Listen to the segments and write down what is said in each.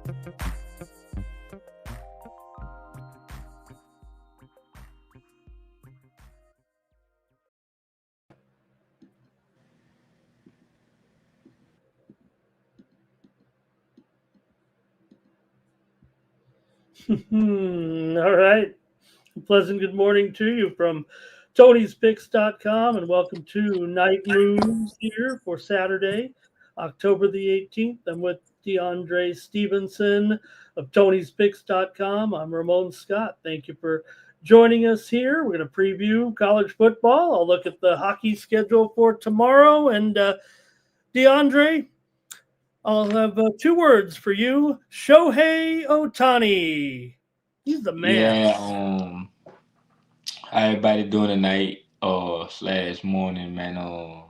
All right. Pleasant good morning to you from Tony'sPicks.com, and welcome to Night Moves here for Saturday, October the 18th. I'm with DeAndre Stevenson of Tony'sPicks.com. I'm Ramon Scott. Thank you for joining us here. We're going to preview college football. I'll look at the hockey schedule for tomorrow. And DeAndre, I'll have two words for you. Shohei Ohtani. He's the man. Yeah, how everybody doing tonight slash morning, man.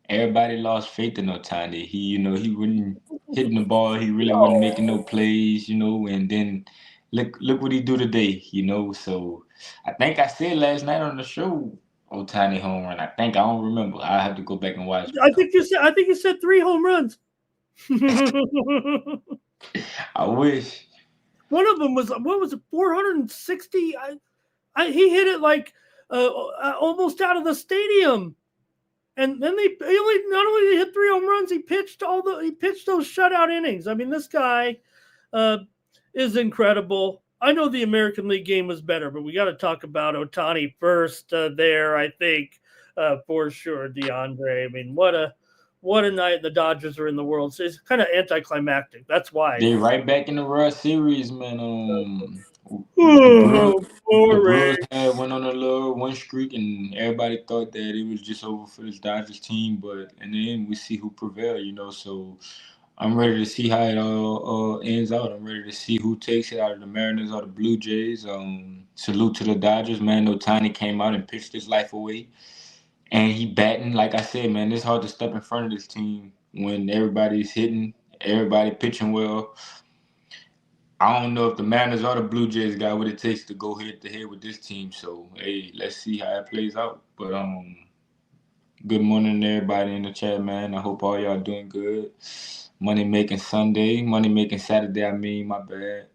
Everybody lost faith in Otani. He wasn't hitting the ball, he really wasn't making no plays, and then look what he do today. So I think I said last night on the show Otani home run. I don't remember. I have to go back and watch, but I think you said 3 home runs. I wish. One of them was what was it, 460? He hit it like almost out of the stadium, and then he only not only did he hit 3 home runs, he pitched those shutout innings. I mean, this guy is incredible. I know the American League game was better, but we got to talk about Ohtani first. There, I think for sure, DeAndre. I mean, what a night the Dodgers are in the World Series. It's kind of anticlimactic. That's why. They right back in the World Series, man. The Brewers, Oh, the boring. Brewers had went on a little one streak, and everybody thought that it was just over for this Dodgers team. But in the end, we see who prevailed. So I'm ready to see how it all ends out. I'm ready to see who takes it out of the Mariners or the Blue Jays. Salute to the Dodgers, man. Otani came out and pitched his life away, and he batting. Like I said, man, it's hard to step in front of this team when everybody's hitting, everybody pitching well. I don't know if the Mariners or the Blue Jays got what it takes to go head to head with this team. So hey, let's see how it plays out. But good morning to everybody in the chat, man. I hope all y'all doing good. Money making Sunday, money making Saturday. I mean, my bad.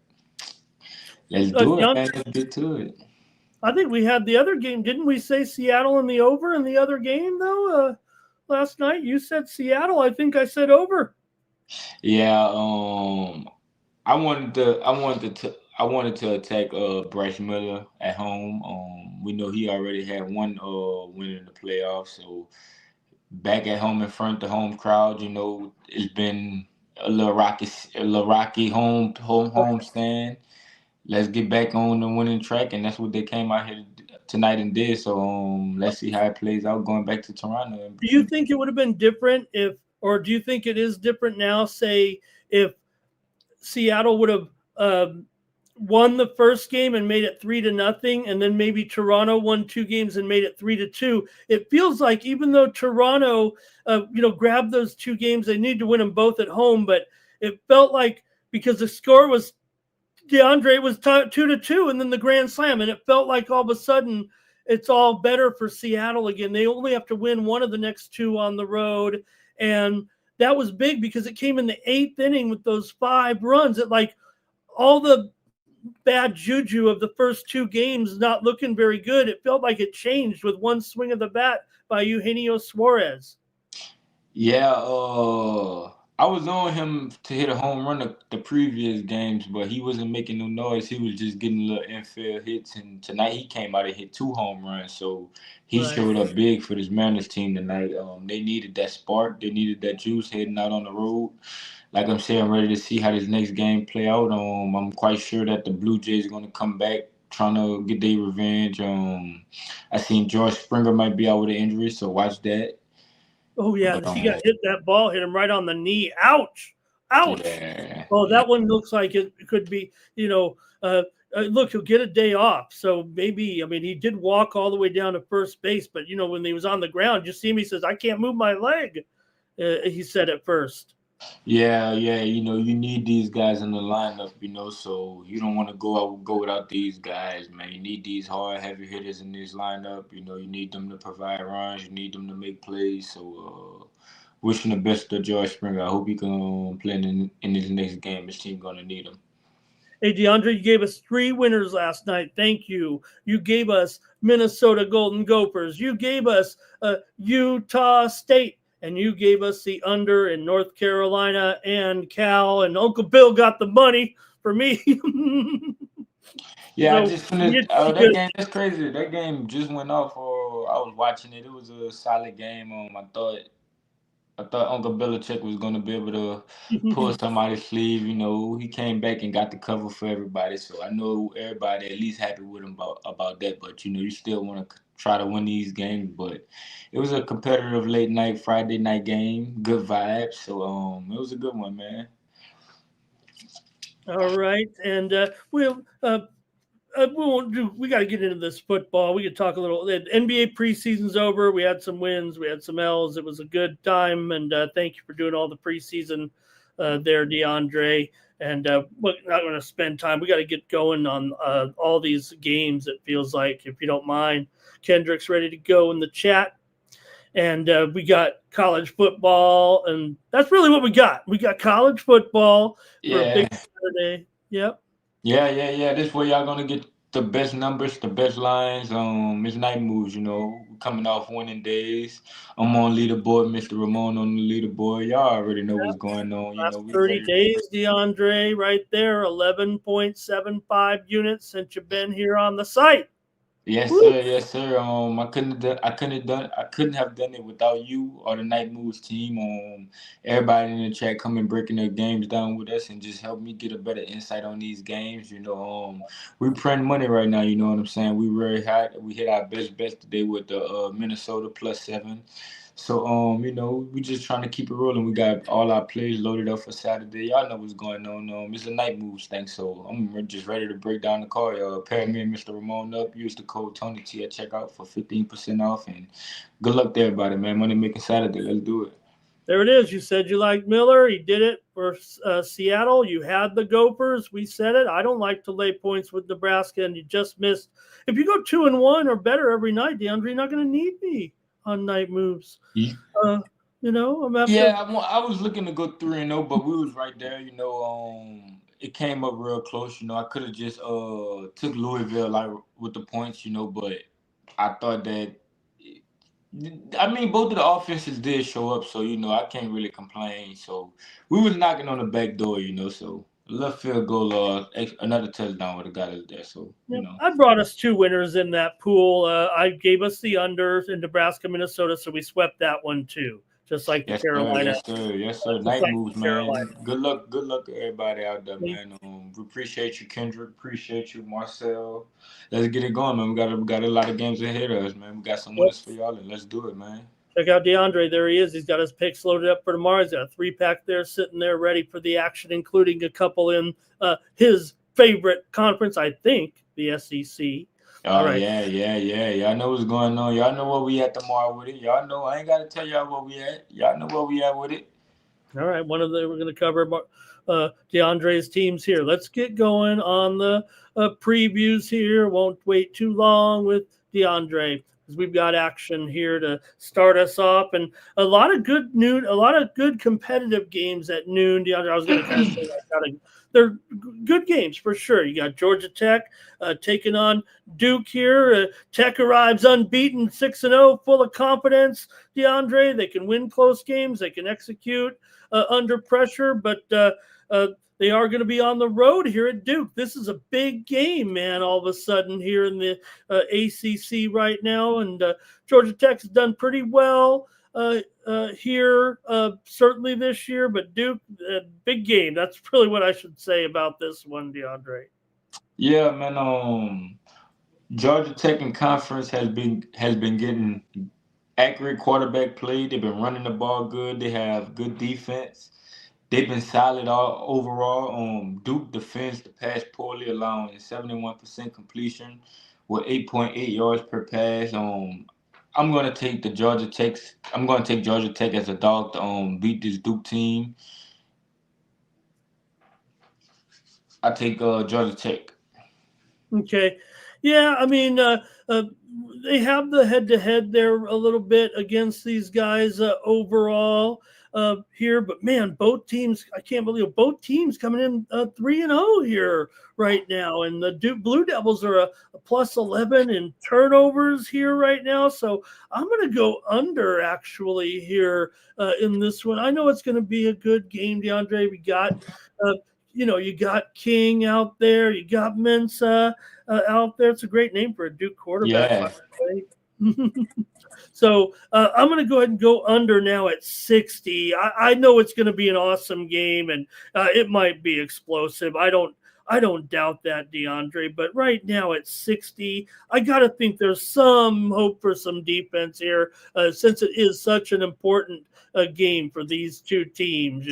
Let's do it, man. Let's get to it. I think we had the other game. Didn't we say Seattle in the over in the other game though? Last night you said Seattle. I think I said over. Yeah. I wanted to attack Bryce Miller at home. We know he already had one win in the playoffs, so back at home in front of the home crowd, it's been a little rocky home stand. Let's get back on the winning track, and that's what they came out here tonight and did. So let's see how it plays out going back to Toronto. Do you think it would have been different or do you think it is different now? Say if Seattle would have won the first game and made it 3-0, and then maybe Toronto won 2 games and made it 3-2. It feels like even though Toronto, grabbed those 2 games, they need to win them both at home. But it felt like because the score was DeAndre was 2-2, and then the grand slam, and it felt like all of a sudden it's all better for Seattle again. They only have to win one of the next 2 on the road, and that was big because it came in the 8th inning with those 5 runs. It like all the bad juju of the first 2 games not looking very good. It felt like it changed with one swing of the bat by Eugenio Suarez. Yeah, I was on him to hit a home run the previous games, but he wasn't making no noise. He was just getting little infield hits, and tonight he came out and hit 2 home runs. So he Right. showed up big for this Mariners team tonight. They needed that spark, they needed that juice heading out on the road. Like I'm saying, I'm ready to see how this next game play out. I'm quite sure that the Blue Jays are gonna come back trying to get their revenge. I seen George Springer might be out with an injury, so watch that. Oh yeah, But he got hit. That ball hit him right on the knee. Ouch! Ouch! yeah, Oh, yeah. that one looks like it could be. Look, he'll get a day off. So maybe, I mean, he did walk all the way down to first base, but when he was on the ground, you see him. He says, "I can't move my leg." He said at first. Yeah. You need these guys in the lineup, so you don't want to go without these guys, man. You need these hard, heavy hitters in this lineup. You need them to provide runs. You need them to make plays. So wishing the best to George Springer. I hope he can play in his next game. His team gonna need him. Hey, DeAndre, you gave us 3 winners last night. Thank you. You gave us Minnesota Golden Gophers. You gave us Utah State. And you gave us the under in North Carolina and Cal. And Uncle Bill got the money for me. Yeah, I So just finished that game. That's crazy. That game just went off. I was watching it. It was a solid game. I thought Uncle Belichick was gonna be able to pull somebody's sleeve. You know, he came back and got the cover for everybody. So I know everybody at least happy with him about that. But you know, you still want to try to win these games. But it was a competitive late night Friday night game. Good vibes. So it was a good one, man. All right. And we won't do. We got to get into this football. We could talk a little. The NBA preseason's over. We had some wins. We had some L's. It was a good time. And thank you for doing all the preseason there, DeAndre. And we're not going to spend time. We got to get going on all these games. It feels like, if you don't mind, Kendrick's ready to go in the chat. And we got college football, and that's really what we got. We got college football for a big Saturday. Yep. Yeah. This way y'all gonna get the best numbers, the best lines. It's night moves, you know, coming off winning days. I'm on leaderboard, Mr. Ramon on the leaderboard. Y'all already know what's going on. You know, Last we 30 ready. days, DeAndre, right there, 11.75 units since you've been here on the site. Yes, Woo! sir. Yes, sir. I couldn't have done it without you or the Night Moves team. Everybody in the chat coming breaking their games down with us and just help me get a better insight on these games. You know, we print money right now. You know what I'm saying? We very hot. We hit our best bet today with the Minnesota +7. So you know, we just trying to keep it rolling. We got all our plays loaded up for Saturday. Y'all know what's going on. It's a Night Moves thing, so I'm just ready to break down the car. Pair me and Mr. Ramon up. Use the code Tony T at checkout for 15% off, and good luck to everybody, man. Money making Saturday. Let's do it. There it is. You said you liked Miller. He did it for Seattle. You had the Gophers. We said it. I don't like to lay points with Nebraska, and you just missed. If you go 2-1 or better every night, DeAndre, you're not going to need me on Night Moves. You know, I'm after. Yeah, I was looking to go 3-0, but we was right there. You know, it came up real close. You know, I could have just took Louisville like with the points. You know, but I thought that. I mean, both of the offenses did show up, so you know I can't really complain. So we was knocking on the back door, you know. So left field goal, another touchdown would have got us there. So you know. I brought us 2 winners in that pool. I gave us the unders in Nebraska, Minnesota, so we swept that one too. Just like the Yes, sir. Carolina. Yes, sir. Yes, sir. Just Night like moves, the man. Carolina. Good luck. Good luck to everybody out there, man. We appreciate you, Kendrick. Appreciate you, Marcel. Let's get it going, man. We got a lot of games ahead of us, man. We got some winners for y'all, and let's do it, man. Check out DeAndre. There he is. He's got his picks loaded up for tomorrow. He's got a 3-pack there sitting there ready for the action, including a couple in his favorite conference, I think, the SEC. Oh, right. Yeah. Y'all know what's going on. Y'all know where we at tomorrow with it. Y'all know I ain't got to tell y'all where we at. Y'all know where we at with it. All right. We're going to cover DeAndre's teams here. Let's get going on the previews here. Won't wait too long with DeAndre, because we've got action here to start us off, and a lot of good competitive games at noon. DeAndre, I was going to kind of say that. They're good games for sure. You got Georgia Tech taking on Duke here. Tech arrives unbeaten, 6-0, full of confidence. DeAndre, they can win close games. They can execute under pressure, but they are going to be on the road here at Duke. This is a big game, man, all of a sudden here in the ACC right now. And Georgia Tech's done pretty well here, certainly this year. But Duke, big game. That's really what I should say about this one, DeAndre. Yeah, man. Georgia Tech in conference has been getting accurate quarterback play. They've been running the ball good. They have good defense. They've been solid all overall. Duke defends the pass poorly, allowing 71% completion with 8.8 yards per pass. I'm gonna take Georgia Tech as a dog to beat this Duke team. I take Georgia Tech. Okay. Yeah, I mean, they have the head-to-head there a little bit against these guys overall here, but man, both teams, I can't believe both teams coming in 3-0 here right now, and the Blue Devils are a plus 11 in turnovers here right now, so I'm going to go under actually here in this one. I know it's going to be a good game, DeAndre. We got you got King out there, you got Mensa out there. It's a great name for a Duke quarterback, by Yeah. the way. So I'm going to go ahead and go under now at 60. I know it's going to be an awesome game, and it might be explosive. I don't doubt that, DeAndre. But right now at 60, I got to think there's some hope for some defense here, since it is such an important game for these two teams.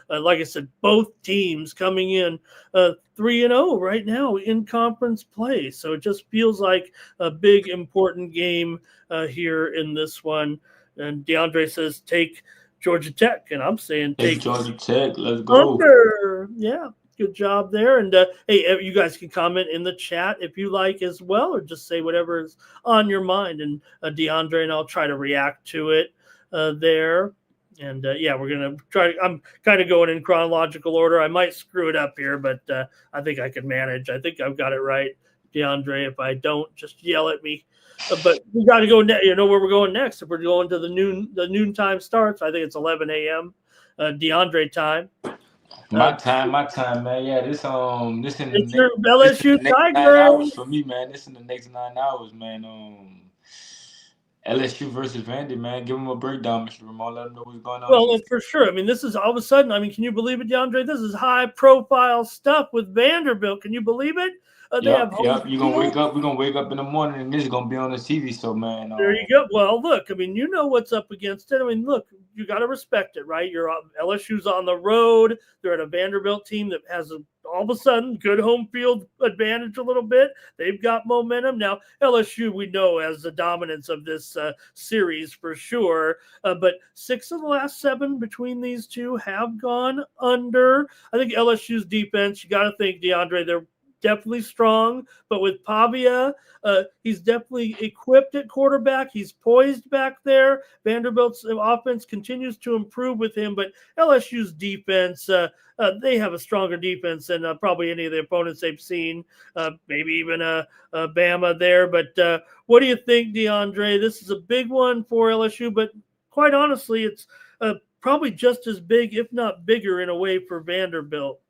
Like I said, both teams coming in 3-0 right now in conference play. So it just feels like a big, important game here in this one. And DeAndre says, take Georgia Tech. And I'm saying take Georgia Tech. Let's go. under. Yeah. Good job there. And hey, you guys can comment in the chat if you like as well, or just say whatever is on your mind. And DeAndre and I'll try to react to it there. And we're going to try. I'm kind of going in chronological order. I might screw it up here, but I think I can manage. I think I've got it right, DeAndre. If I don't, just yell at me. But we got to go. You know where we're going next. If we're going to the noontime starts, I think it's 11 a.m. DeAndre time. My time, man. Yeah, this in It's the your LSU next 9 Tigers. hours for me, man. This in the next 9 hours, man. LSU versus Vandy, man. Give them a breakdown, Mr. Ramon. Let them know what's going on. Well, for sure. I mean, this is all of a sudden. I mean, can you believe it, DeAndre? This is high-profile stuff with Vanderbilt. Can you believe it? They have home You're gonna wake up. We're gonna wake up in the morning, and this is gonna be on the TV. So, man, there you go. Well, look. I mean, you know what's up against it. I mean, look. You got to respect it, right? LSU's on the road. They're at a Vanderbilt team that has all of a sudden good home field advantage a little bit. They've got momentum now. LSU, we know, has the dominance of this series for sure. But 6 of the last 7 between these two have gone under. I think LSU's defense. You got to think, DeAndre. They're definitely strong, but with Pavia, he's definitely equipped at quarterback. He's poised back there. Vanderbilt's offense continues to improve with him, but LSU's defense, they have a stronger defense than probably any of the opponents they've seen, maybe even Bama there. But what do you think, DeAndre? This is a big one for LSU, but quite honestly, it's probably just as big, if not bigger, in a way for Vanderbilt.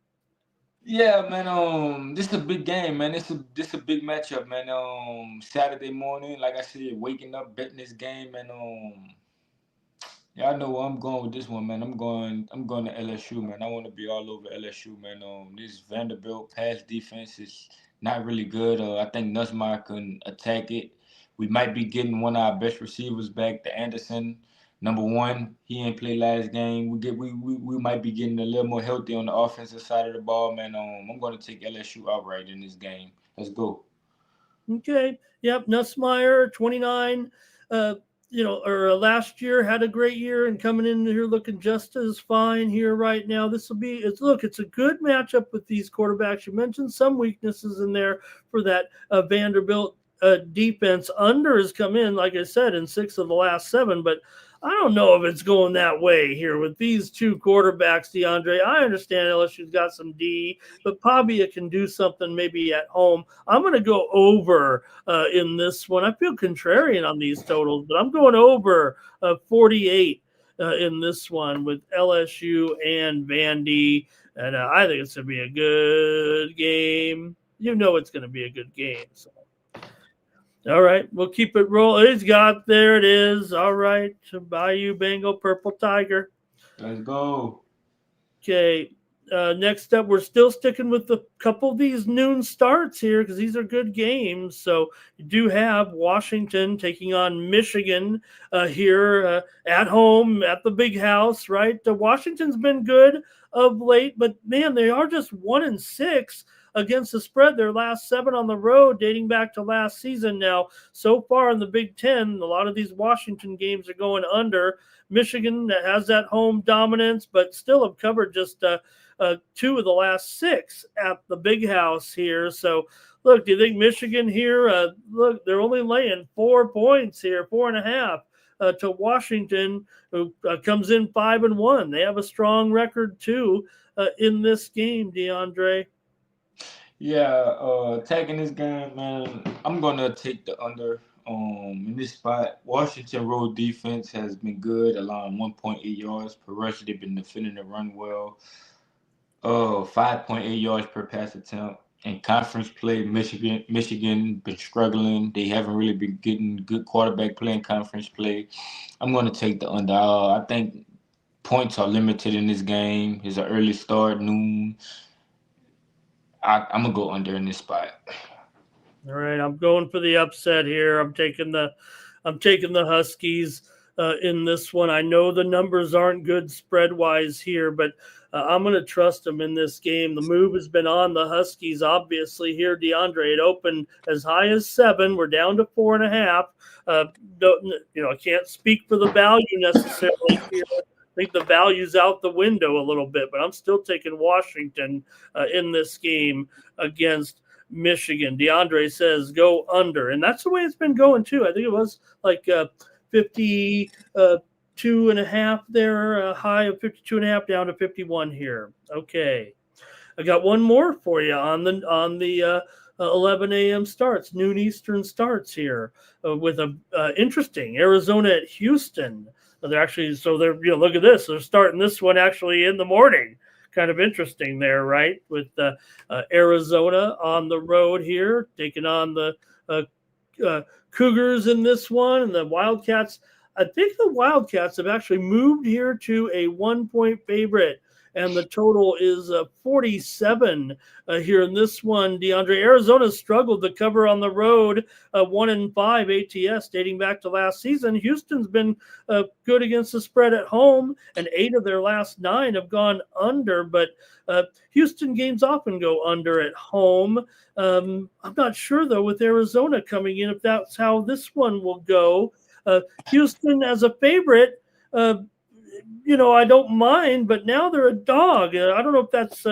Yeah, man. This is a big game, man. This is a big matchup, man. Saturday morning, like I said, waking up, betting this game, and y'all know where I'm going with this one, man. I'm going to LSU, man. I want to be all over LSU, man. This Vanderbilt pass defense is not really good. I think Nussmeier can attack it. We might be getting one of our best receivers back, the Anderson. Number 1, he ain't played last game. We might be getting a little more healthy on the offensive side of the ball, man. I'm going to take LSU outright in this game. Let's go. Okay. Yep. Nussmeier, 29. Last year had a great year and coming in here looking just as fine here right now. It's a good matchup with these quarterbacks. You mentioned some weaknesses in there for that Vanderbilt defense. Under has come in, like I said, in 6 of the last 7, but I don't know if it's going that way here with these two quarterbacks, DeAndre. I understand LSU's got some D, but Pavia can do something maybe at home. I'm going to go over in this one. I feel contrarian on these totals, but I'm going over 48 in this one with LSU and Vandy. And I think it's going to be a good game. You know it's going to be a good game. So. All right, we'll keep it rolling. There it is. All right, Bayou Bengal Purple Tiger. Let's go. Okay, next up, we're still sticking with a couple of these noon starts here because these are good games. So you do have Washington taking on Michigan here at home at the big house, right? Washington's been good of late, but man, they are just 1-6 against the spread. Their last 7 on the road dating back to last season. Now, so far in the Big Ten, a lot of these Washington games are going under. Michigan has that home dominance, but still have covered just 2 of the last 6 at the Big House here. So, look, do you think Michigan here? Look, they're only laying 4 points here, 4.5 to Washington, who comes in 5-1. They have a strong record too in this game, DeAndre. Yeah, tagging this game, man. I'm gonna take the under. In this spot, Washington road defense has been good, allowing 1.8 yards per rush. They've been defending the run well. 5.8 yards per pass attempt. In conference play, Michigan been struggling. They haven't really been getting good quarterback play in conference play. I'm going to take the under. I think points are limited in this game. It's an early start, noon. I'm gonna go under in this spot. All right, I'm going for the upset here. I'm taking the Huskies in this one. I know the numbers aren't good spread wise here, but I'm going to trust them in this game. The move has been on the Huskies, obviously here. DeAndre, it opened as high as 7. We're down to 4.5. I can't speak for the value necessarily here. I think the value's out the window a little bit, but I'm still taking Washington in this game against Michigan. DeAndre says go under, and that's the way it's been going too. I think it was like 52.5 there, high of 52.5 down to 51 here. Okay, I got one more for you on the 11 a.m. starts, noon Eastern starts here with a interesting Arizona at Houston. They're actually look at this. They're starting this one actually in the morning. Kind of interesting there, right? With Arizona on the road here, taking on the Cougars in this one, and the Wildcats. I think the Wildcats have actually moved here to a 1-point favorite, and the total is 47 here in this one. DeAndre, Arizona struggled to cover on the road, 1-5 ATS dating back to last season. Houston's been good against the spread at home, and 8 of their last 9 have gone under, but Houston games often go under at home. I'm not sure, though, with Arizona coming in, if that's how this one will go. Houston as a favorite, I don't mind, but now they're a dog. I don't know if that's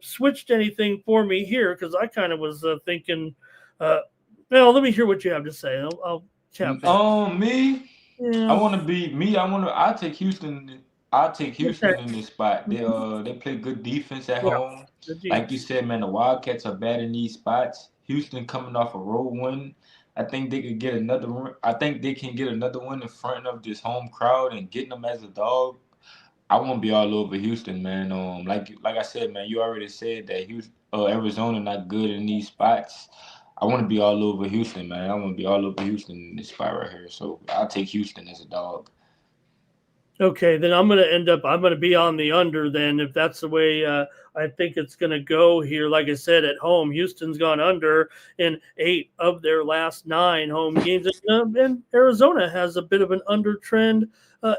switched anything for me here, because I kind of was thinking, let me hear what you have to say. I'll chat back. Me, Yeah. I want to be me. I'll take Houston. I'll take Houston in this spot. They play good defense at home. Like you said, man, the Wildcats are bad in these spots. Houston coming off a road win. I think they could get another one. I think they can get another one in front of this home crowd and getting them as a dog. I won't be all over Houston, man. Like I said, man, you already said that Arizona not good in these spots. I want to be all over Houston, man. I want to be all over Houston in this spot right here. So I'll take Houston as a dog. Okay, then I'm going to be on the under then, if that's the way I think it's going to go here. Like I said, at home, Houston's gone under in 8 of their last 9 home games. And Arizona has a bit of an under trend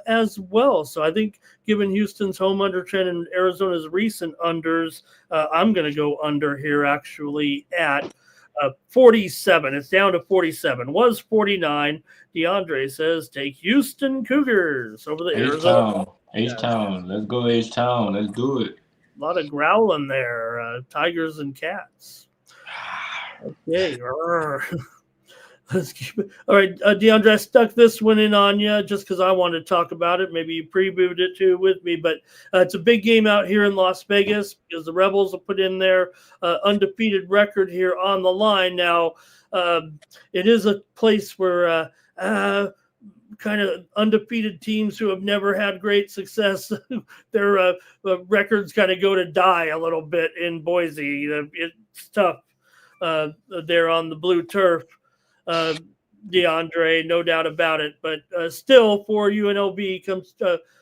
as well. So I think given Houston's home under trend and Arizona's recent unders, I'm going to go under here actually at 47. It's down to 47. Was 49. DeAndre says take Houston Cougars over the Arizona. H-Town. Let's go H-Town. Let's do it. A lot of growling there. Tigers and cats. Okay. Let's keep it. All right, DeAndre, I stuck this one in on you just because I wanted to talk about it. Maybe you previewed it too with me, but it's a big game out here in Las Vegas because the Rebels will put in their undefeated record here on the line. Now, it is a place where kind of undefeated teams who have never had great success, their records kind of go to die a little bit in Boise. It's tough there on the blue turf. DeAndre, no doubt about it. But still, for UNLV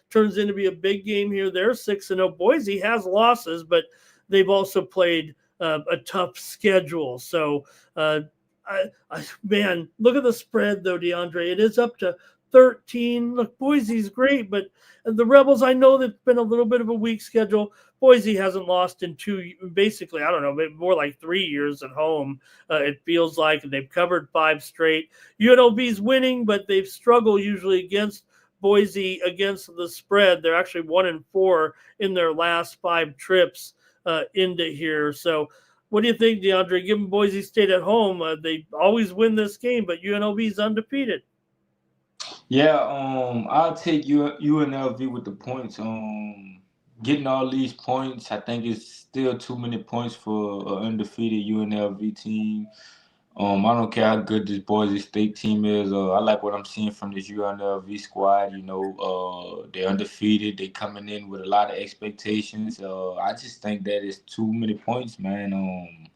turns into be a big game here. They're 6-0. Boise has losses, but they've also played a tough schedule. So, man, look at the spread though, DeAndre. It is up to 13. Look, Boise's great, but the Rebels, I know that's been a little bit of a weak schedule. Boise hasn't lost in basically, I don't know, maybe more like 3 years at home. It feels like they've covered 5 straight. UNLV's winning, but they've struggled usually against Boise against the spread. They're actually 1-4 in their last 5 trips into here. So what do you think, DeAndre? Given Boise State at home, they always win this game, but UNLV is undefeated. Yeah, I'll take UNLV with the points. Getting all these points, I think it's still too many points for an undefeated UNLV team. I don't care how good this Boise State team is. I like what I'm seeing from this UNLV squad. They're undefeated. They coming in with a lot of expectations. I just think that it's too many points, man.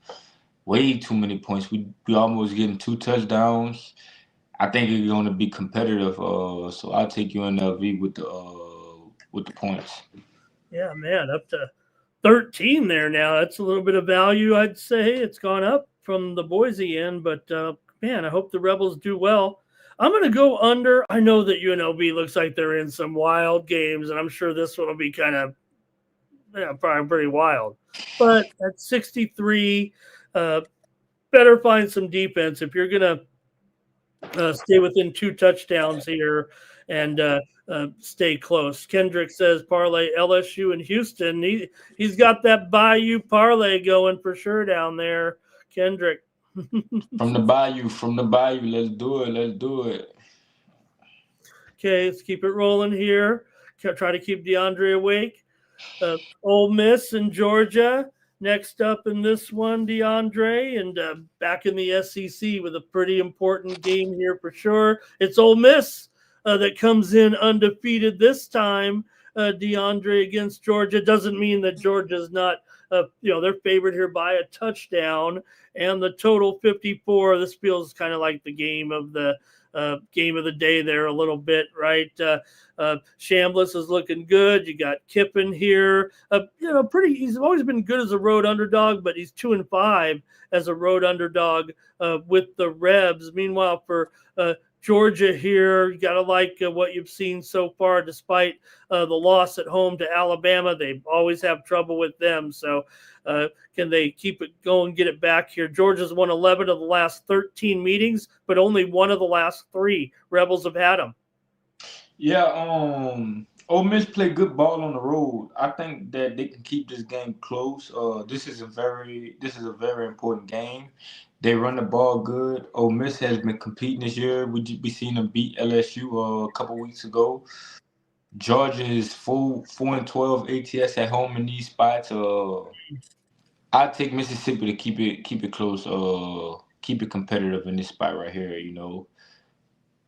Way too many points. We almost getting 2 touchdowns. I think it's going to be competitive. So I'll take UNLV with the points. Yeah, man, up to 13 there now. That's a little bit of value, I'd say. It's gone up from the Boise end, but man, I hope the Rebels do well. I'm going to go under. I know that UNLV looks like they're in some wild games, and I'm sure this one will be kind of probably pretty wild. But at 63, better find some defense if you're going to stay within 2 touchdowns here and stay close. Kendrick says parlay LSU and Houston. He's got that Bayou parlay going for sure down there, Kendrick. From the Bayou, let's do it. Okay, let's keep it rolling here. Try to keep DeAndre awake. Ole Miss and Georgia. Next up in this one, DeAndre, and back in the SEC with a pretty important game here for sure. It's Ole Miss that comes in undefeated this time. DeAndre against Georgia doesn't mean that Georgia's not, they're favored here by a touchdown and the total 54. This feels kind of like the game of the day there a little bit, right? Chambliss is looking good. You got Kippen here. He's always been good as a road underdog, but he's 2-5 as a road underdog with the Rebs. Meanwhile, for Georgia here, you got to like what you've seen so far, despite the loss at home to Alabama. They always have trouble with them. So can they keep it going, get it back here? Georgia's won 11 of the last 13 meetings, but only one of the last 3 Rebels have had them. Yeah, Ole Miss play good ball on the road. I think that they can keep this game close. This is a very important game. They run the ball good. Ole Miss has been competing this year. We seen them beat LSU a couple weeks ago. Georgia is 4-12 ATS at home in these spots. I take Mississippi to keep it close. Keep it competitive in this spot right here.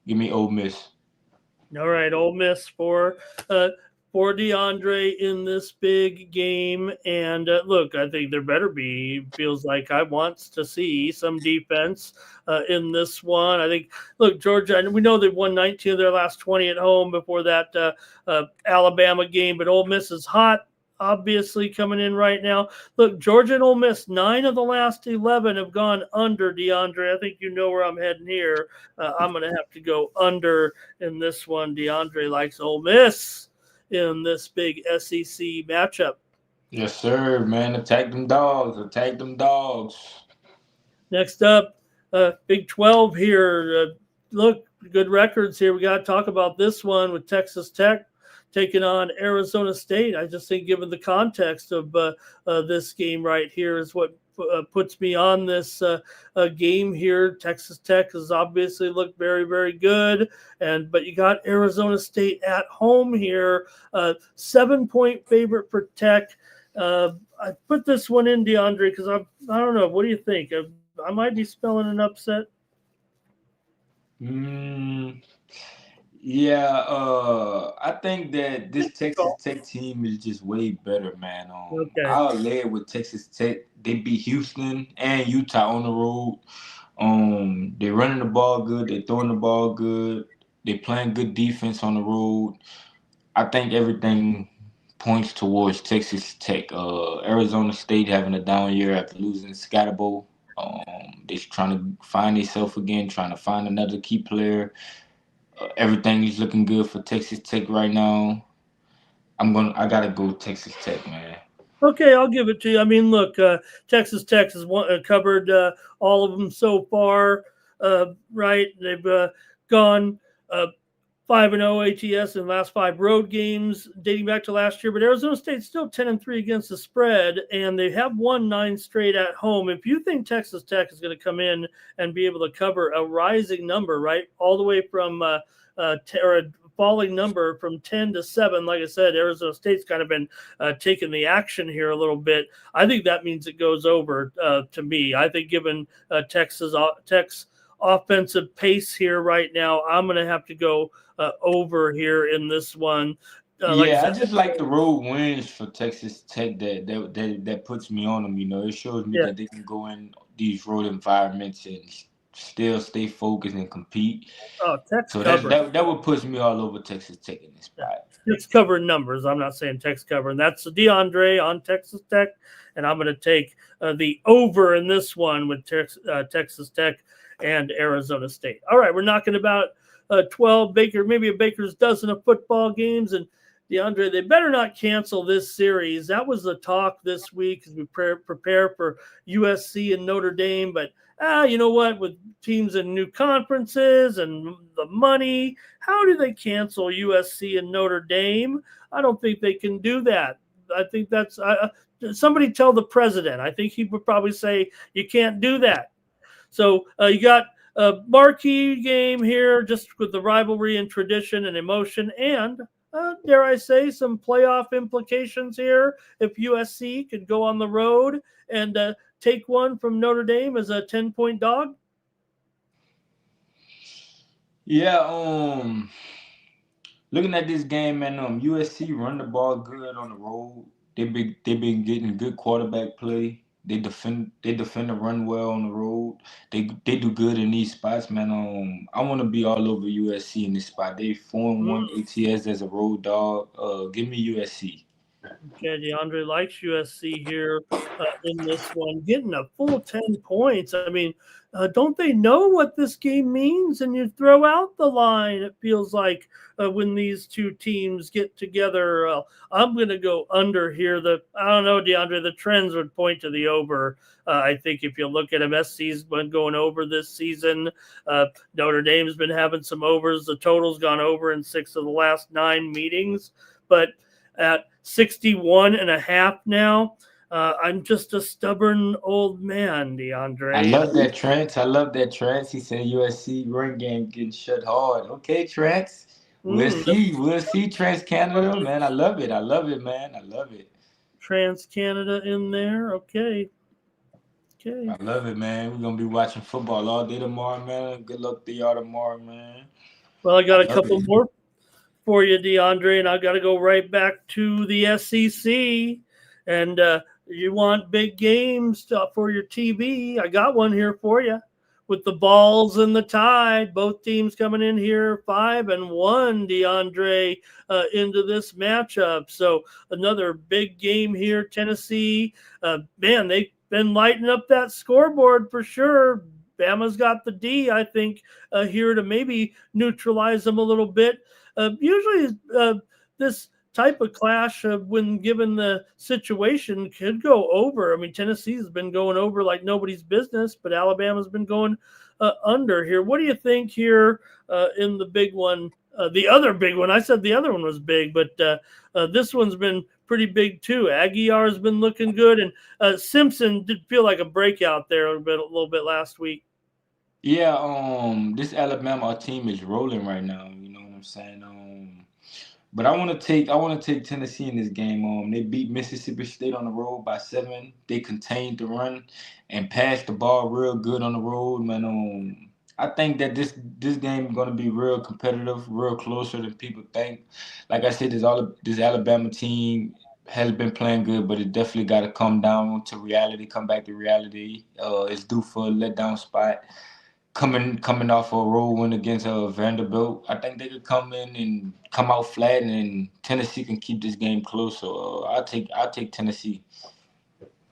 Give me Ole Miss. All right, Ole Miss for DeAndre in this big game. And look, I think there better be, feels like I wants to see some defense in this one. I think, look, Georgia, we know they've won 19 of their last 20 at home before that Alabama game, but Ole Miss is hot, obviously, coming in right now. Look, Georgia and Ole Miss, 9 of the last 11 have gone under, DeAndre. I think you know where I'm heading here. I'm going to have to go under in this one. DeAndre likes Ole Miss in this big SEC matchup. Yes, sir, man. Attack them dogs. Next up, Big 12 here. Look, good records here. We got to talk about this one with Texas Tech taking on Arizona State. I just think given the context of this game right here is what puts me on this game here. Texas Tech has obviously looked very, very good, but you got Arizona State at home here. 7-point favorite for Tech. I put this one in, DeAndre, because I don't know. What do you think? I might be spelling an upset. Yeah, I think that this Texas Tech team is just way better, man. Okay. I'll lay it with Texas Tech. They beat Houston and Utah on the road. They're running the ball good. They're throwing the ball good. They're playing good defense on the road. I think everything points towards Texas Tech. Arizona State having a down year after losing Scatterbo. They're trying to find themselves again, trying to find another key player. Everything is looking good for Texas Tech right now. I gotta go Texas Tech, man. Okay, I'll give it to you. I mean, look, Texas Tech has covered all of them so far, right? They've gone 5-0 ATS in last 5 road games dating back to last year, but Arizona State's still 10-3 against the spread, and they have won 9 straight at home. If you think Texas Tech is going to come in and be able to cover a rising number, right, all the way from or a falling number from 10 to 7, like I said, Arizona State's kind of been taking the action here a little bit. I think that means it goes over to me. I think given Tech's offensive pace here right now, I'm going to have to go over here in this one. Like I just like the road wins for Texas Tech. That puts me on them. It shows me that they can go in these road environments and still stay focused and compete. So that would push me all over Texas Tech in this spot. Tech's covering numbers. I'm not saying Tech's covering. That's DeAndre on Texas Tech, and I'm going to take the over in this one with Texas Tech and Arizona State. All right, we're knocking about 12 maybe a baker's dozen of football games. And DeAndre, they better not cancel this series. That was the talk this week as we prepare for USC and Notre Dame. But you know what? With teams in new conferences and the money, how do they cancel USC and Notre Dame? I don't think they can do that. I think that's somebody tell the president. I think he would probably say you can't do that. So you got a marquee game here just with the rivalry and tradition and emotion and, dare I say, some playoff implications here if USC could go on the road and take one from Notre Dame as a 10-point dog. Yeah, looking at this game, man, USC run the ball good on the road. They've been getting good quarterback play. They defend the run well on the road. They do good in these spots, man. I want to be all over USC in this spot. They 4-1 ATS as a road dog. Give me USC. Okay, DeAndre likes USC here in this one, getting a full 10 points. I mean, don't they know what this game means? And you throw out the line, it feels like, when these two teams get together. I'm going to go under here. I don't know, DeAndre, the trends would point to the over. I think if you look at them, SC's been going over this season. Notre Dame's been having some overs. The total's gone over in 6 of the last 9 meetings. But at 61.5 now, I'm just a stubborn old man, DeAndre. I love that, Trance. He said USC run game getting shut hard. Okay, Trance. We'll see Trans Canada, man. I love it, man. I love it. Trans Canada in there. Okay. I love it, man. We're gonna be watching football all day tomorrow, man. Good luck to y'all tomorrow, man. Well, I got a couple more for you, DeAndre, and I got to go right back to the SEC. And you want big games for your TV? I got one here for you with the Balls and the Tide. Both teams coming in here 5-1, DeAndre, into this matchup. So another big game here. Tennessee, man, they've been lighting up that scoreboard for sure. Bama's got the D, I think, here to maybe neutralize them a little bit. Usually this type of clash, when given the situation, could go over. I mean, Tennessee's been going over like nobody's business, but Alabama's been going under here. What do you think here in the big one? The other big one, I said the other one was big, but this one's been pretty big too. Aguiar's been looking good, and Simpson did feel like a breakout there a little bit last week. Yeah, this Alabama team is rolling right now. You know what I'm saying? But I want to take Tennessee in this game. They beat Mississippi State on the road by 7. They contained the run and passed the ball real good on the road, man. I think that this game is going to be real competitive, real closer than people think. Like I said, this Alabama team has been playing good, but it definitely got to come down to reality, come back to reality. It's due for a letdown spot. Coming off a road win against Vanderbilt, I think they could come in and come out flat, and Tennessee can keep this game close. So I'll take Tennessee.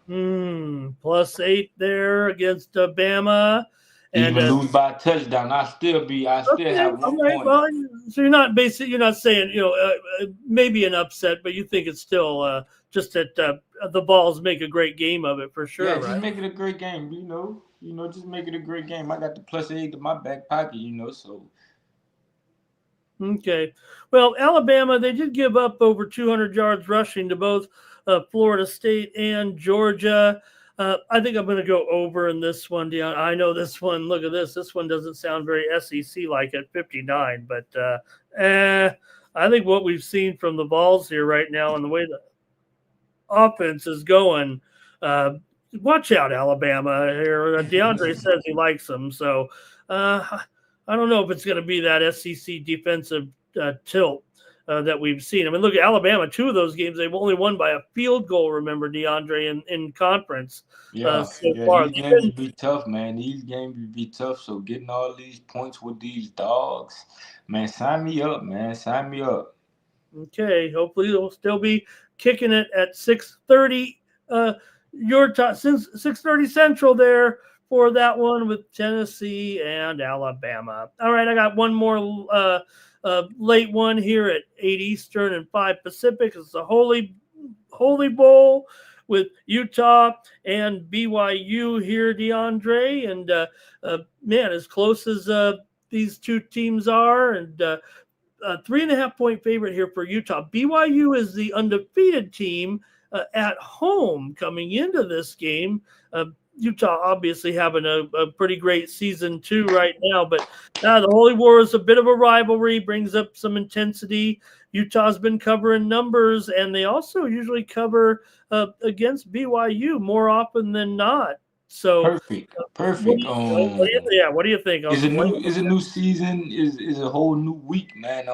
+8 there against Bama. And even lose by a touchdown, I still have 1 point. Well, so you're not saying maybe an upset, but you think it's still just that the Balls make a great game of it for sure. Yeah, just make it a great game. Just make it a great game. I got the +8 in my back pocket. So. Okay. Well, Alabama, they did give up over 200 yards rushing to both Florida State and Georgia. I think I'm going to go over in this one, Dion. I know this one. Look at this. This one doesn't sound very SEC like at 59, but I think what we've seen from the Vols here right now and the way the offense is going, uh, watch out, Alabama. Here, DeAndre says he likes them, so I don't know if it's going to be that SEC defensive tilt that we've seen. I mean, look at Alabama. Two of those games they've only won by a field goal. Remember, DeAndre in conference Yeah, so yeah, far. these games would be tough, man. These games would be tough. So getting all these points with these dogs, man, sign me up, man. Sign me up. Okay, hopefully they'll still be kicking it at 6:30 your time, since 6:30 Central there for that one with Tennessee and Alabama. All right, I got one more late one here at 8 Eastern and 5 Pacific. It's the Holy Bowl with Utah and BYU here, DeAndre. And man, as close as these two teams are, and 3.5 point favorite here for Utah. BYU is the undefeated team at home coming into this game. Utah obviously having a pretty great season too right now, but the Holy War is a bit of a rivalry, brings up some intensity. Utah's been covering numbers, and they also usually cover against BYU more often than not. So, Perfect, perfect. what do you think? Is a new season, is a whole new week, man.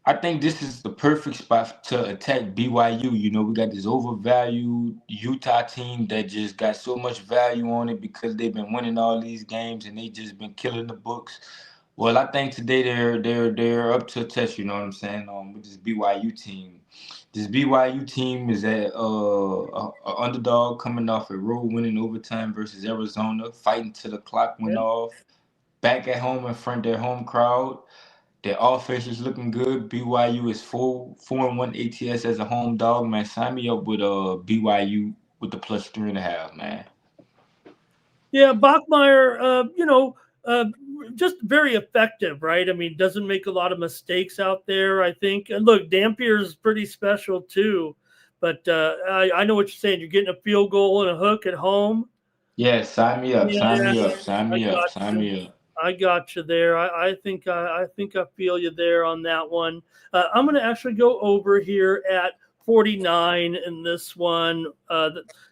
I think this is the perfect spot to attack BYU. You know, we got this overvalued Utah team that just got so much value on it because they've been winning all these games and they just been killing the books. Well, I think today they're up to a test. You know what I'm saying? With this BYU team, this BYU team is a underdog coming off a road winning overtime versus Arizona, fighting till the clock went off. Back at home in front of their home crowd. Their offense is looking good. BYU is 4-1 ATS as a home dog, man. Sign me up with BYU with the plus 3.5, man. Yeah, Bachmeyer, just very effective, right? I mean, doesn't make a lot of mistakes out there, I think. And look, Dampier is pretty special too. But I know what you're saying. You're getting a field goal and a hook at home. Yeah, sign me up, sign Yeah, me up, sign I me up, got sign you. me up. I got you there. I think I feel you there on that one. I'm going to actually go over here at 49 in this one.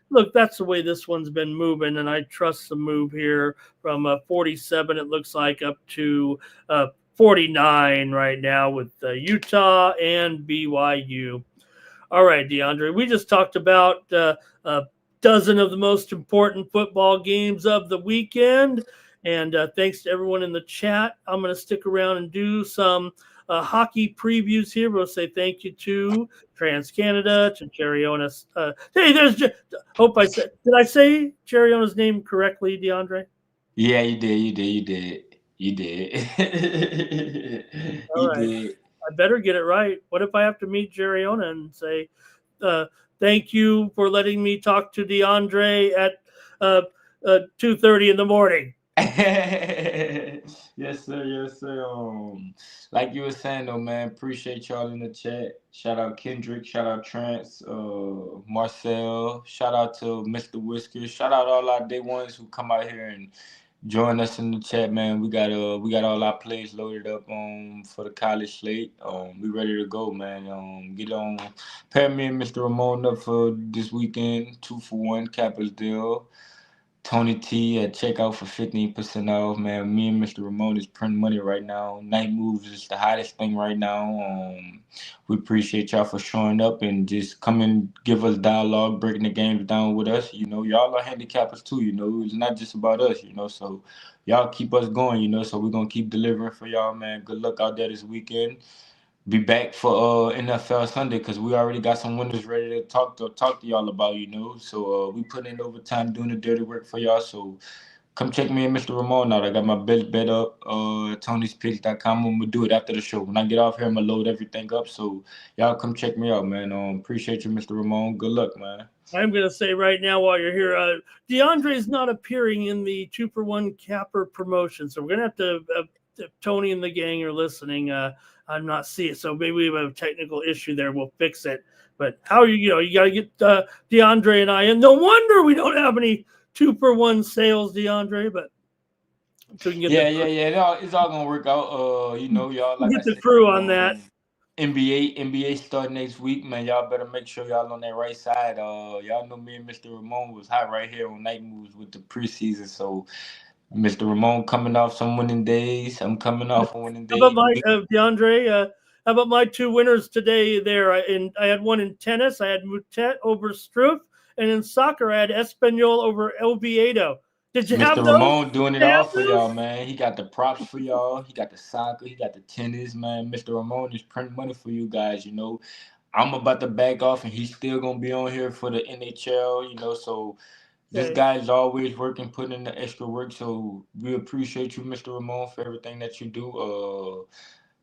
Look, that's the way this one's been moving, and I trust the move here from 47. It looks like up to 49 right now with Utah and BYU. All right, DeAndre, we just talked about a dozen of the most important football games of the weekend. And thanks to everyone in the chat. I'm going to stick around and do some hockey previews here. We'll say thank you to Trans Canada, to Jerryona's. Hey, hope I said. Did I say Jerryona's name correctly, DeAndre? Yeah, you did, you did, you did, you did. All You right. did. I better get it right. What if I have to meet Jerryona and say, thank you for letting me talk to DeAndre at 2:30 in the morning? Yes, sir. Yes, sir. Like you were saying though, man, appreciate y'all in the chat. Shout out Kendrick, shout out Trance, Marcel, shout out to Mr. Whiskers, shout out all our day ones who come out here and join us in the chat, man. We got all our plays loaded up for the college slate. We ready to go, man. Get on pair me and Mr. Ramon up for this weekend, 2-for-1 Capitals deal. Tony T at checkout for 15% off, man. Me and Mr. Ramon is printing money right now. Night moves is the hottest thing right now. We appreciate y'all for showing up and just come and give us dialogue, breaking the games down with us. You know, y'all are handicappers too. You know, it's not just about us. You know, so y'all keep us going. You know, so we're gonna keep delivering for y'all, man. Good luck out there this weekend. Be back for NFL Sunday because we already got some winners ready to talk to y'all about, you know. So we put in overtime doing the dirty work for y'all. So come check me and Mr. Ramon out. I got my best bet up, Tony'sPicks.com. I'm gonna do it after the show. When I get off here, I'm gonna load everything up. So y'all come check me out, man. Appreciate you, Mr. Ramon. Good luck, man. I'm going to say right now while you're here, DeAndre is not appearing in the 2-for-1 capper promotion. So we're going to have to if Tony and the gang are listening, I'm not seeing it. So maybe we have a technical issue there. We'll fix it. But how you got to get DeAndre and I in. No wonder we don't have any 2-for-1 sales, DeAndre, but so we can get It's all gonna work out. Y'all, like I get the said, crew on that. NBA start next week, man. Y'all better make sure y'all on that right side. Y'all know me and Mr. Ramon was hot right here on Night Moves with the preseason. So Mr. Ramon coming off some winning days. I'm coming off a winning How about day. my DeAndre? How about my 2 winners today? There, I had one in tennis. I had Mutet over Struff, and in soccer, I had Espanyol over Oviedo. Did you have Mr. those? Ramon doing it all for y'all, man. He got the props for y'all. He got the soccer. He got the tennis, man. Mr. Ramon is printing money for you guys. I'm about to back off, and he's still gonna be on here for the NHL. So this Okay. guy's always working, putting in the extra work. So we appreciate you, Mr. Ramon, for everything that you do.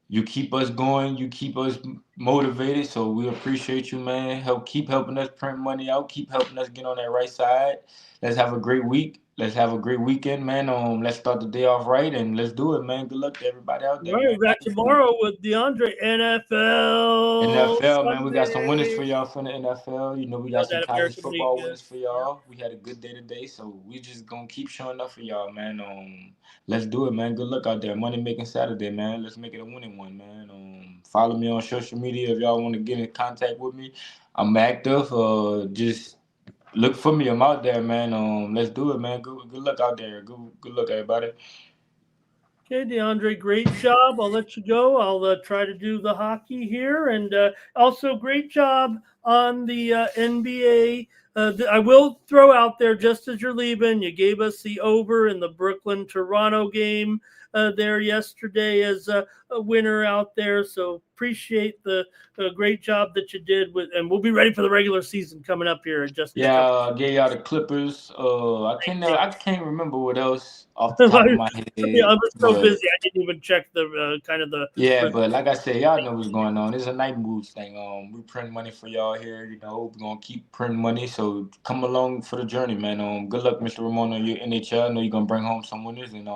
You keep us going. You keep us motivated. So we appreciate you, man. Keep helping us print money out. Keep helping us get on that right side. Let's have a great week. Let's have a great weekend, man. Let's start the day off right, and let's do it, man. Good luck to everybody out there, All right, man. we're back tomorrow with DeAndre NFL NFL, man, we got some winners for Sunday. y'all from the NFL. We got some That college American League. football winners for y'all. We had a good day today, so we just gonna keep showing up for y'all, man. Let's do it, man. Good luck out there. Money making Saturday, man. Let's make it a winning one, man. Follow me on social media if y'all want to get in contact with me. I'm active. Just look for me. I'm out there, man. Let's do it, man. Good luck out there. Good luck, everybody. Okay, DeAndre, great job. I'll let you go. I'll try to do the hockey here. And also, great job on the NBA. I will throw out there, just as you're leaving, you gave us the over in the Brooklyn-Toronto game there yesterday as a winner out there. So appreciate the great job that you did with, and we'll be ready for the regular season coming up here in just a couple. I gave y'all the Clippers. I can't remember what else off the top of my Yeah, I head, was so but busy I didn't even check the kind of the. yeah, but like I said, y'all know what's going on. It's a night moves thing. We print money for y'all here. We're gonna keep printing money. So come along for the journey, man. Good luck, Mr. Ramon, on your NHL. I know you're gonna bring home some winners, and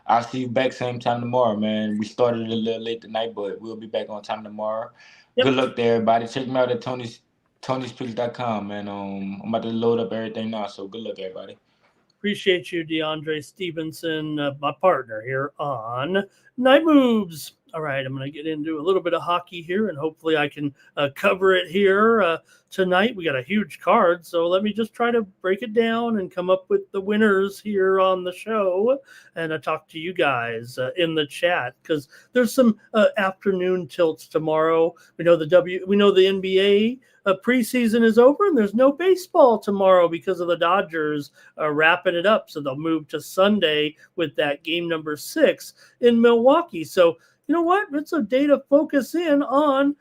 I'll see you back same time tomorrow, man. We started a little late tonight, but we'll be back on time tomorrow. Yep. Good luck to everybody. Check me out at Tony'sPicks.com, man. I'm about to load up everything now, so good luck, everybody. Appreciate you, DeAndre Stevenson, my partner here on Night Moves. All right, I'm going to get into a little bit of hockey here, and hopefully I can cover it here tonight. We got a huge card, so let me just try to break it down and come up with the winners here on the show, and talk to you guys in the chat, because there's some afternoon tilts tomorrow. We know the NBA preseason is over, and there's no baseball tomorrow because of the Dodgers wrapping it up. So they'll move to Sunday with that game number 6 in Milwaukee. So you know what? It's a day to focus in on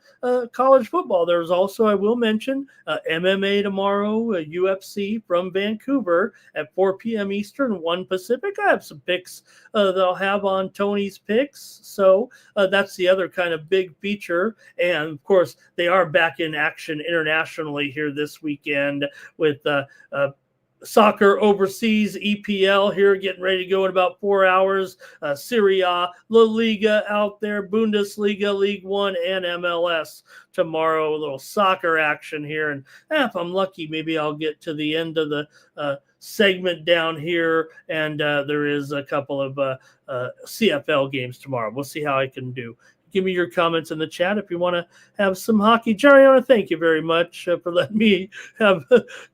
college football. There's also, I will mention, MMA tomorrow, UFC from Vancouver at 4 p.m. Eastern, 1 Pacific. I have some picks that I'll have on Tony's picks. So that's the other kind of big feature. And, of course, they are back in action internationally here this weekend with soccer overseas, EPL here getting ready to go in about 4 hours. Serie A, La Liga out there, Bundesliga, League One, and MLS tomorrow. A little soccer action here. And if I'm lucky, maybe I'll get to the end of the segment down here, and there is a couple of CFL games tomorrow. We'll see how I can do. Give me your comments in the chat if you want to have some hockey. Jerry, I want to thank you very much for letting me have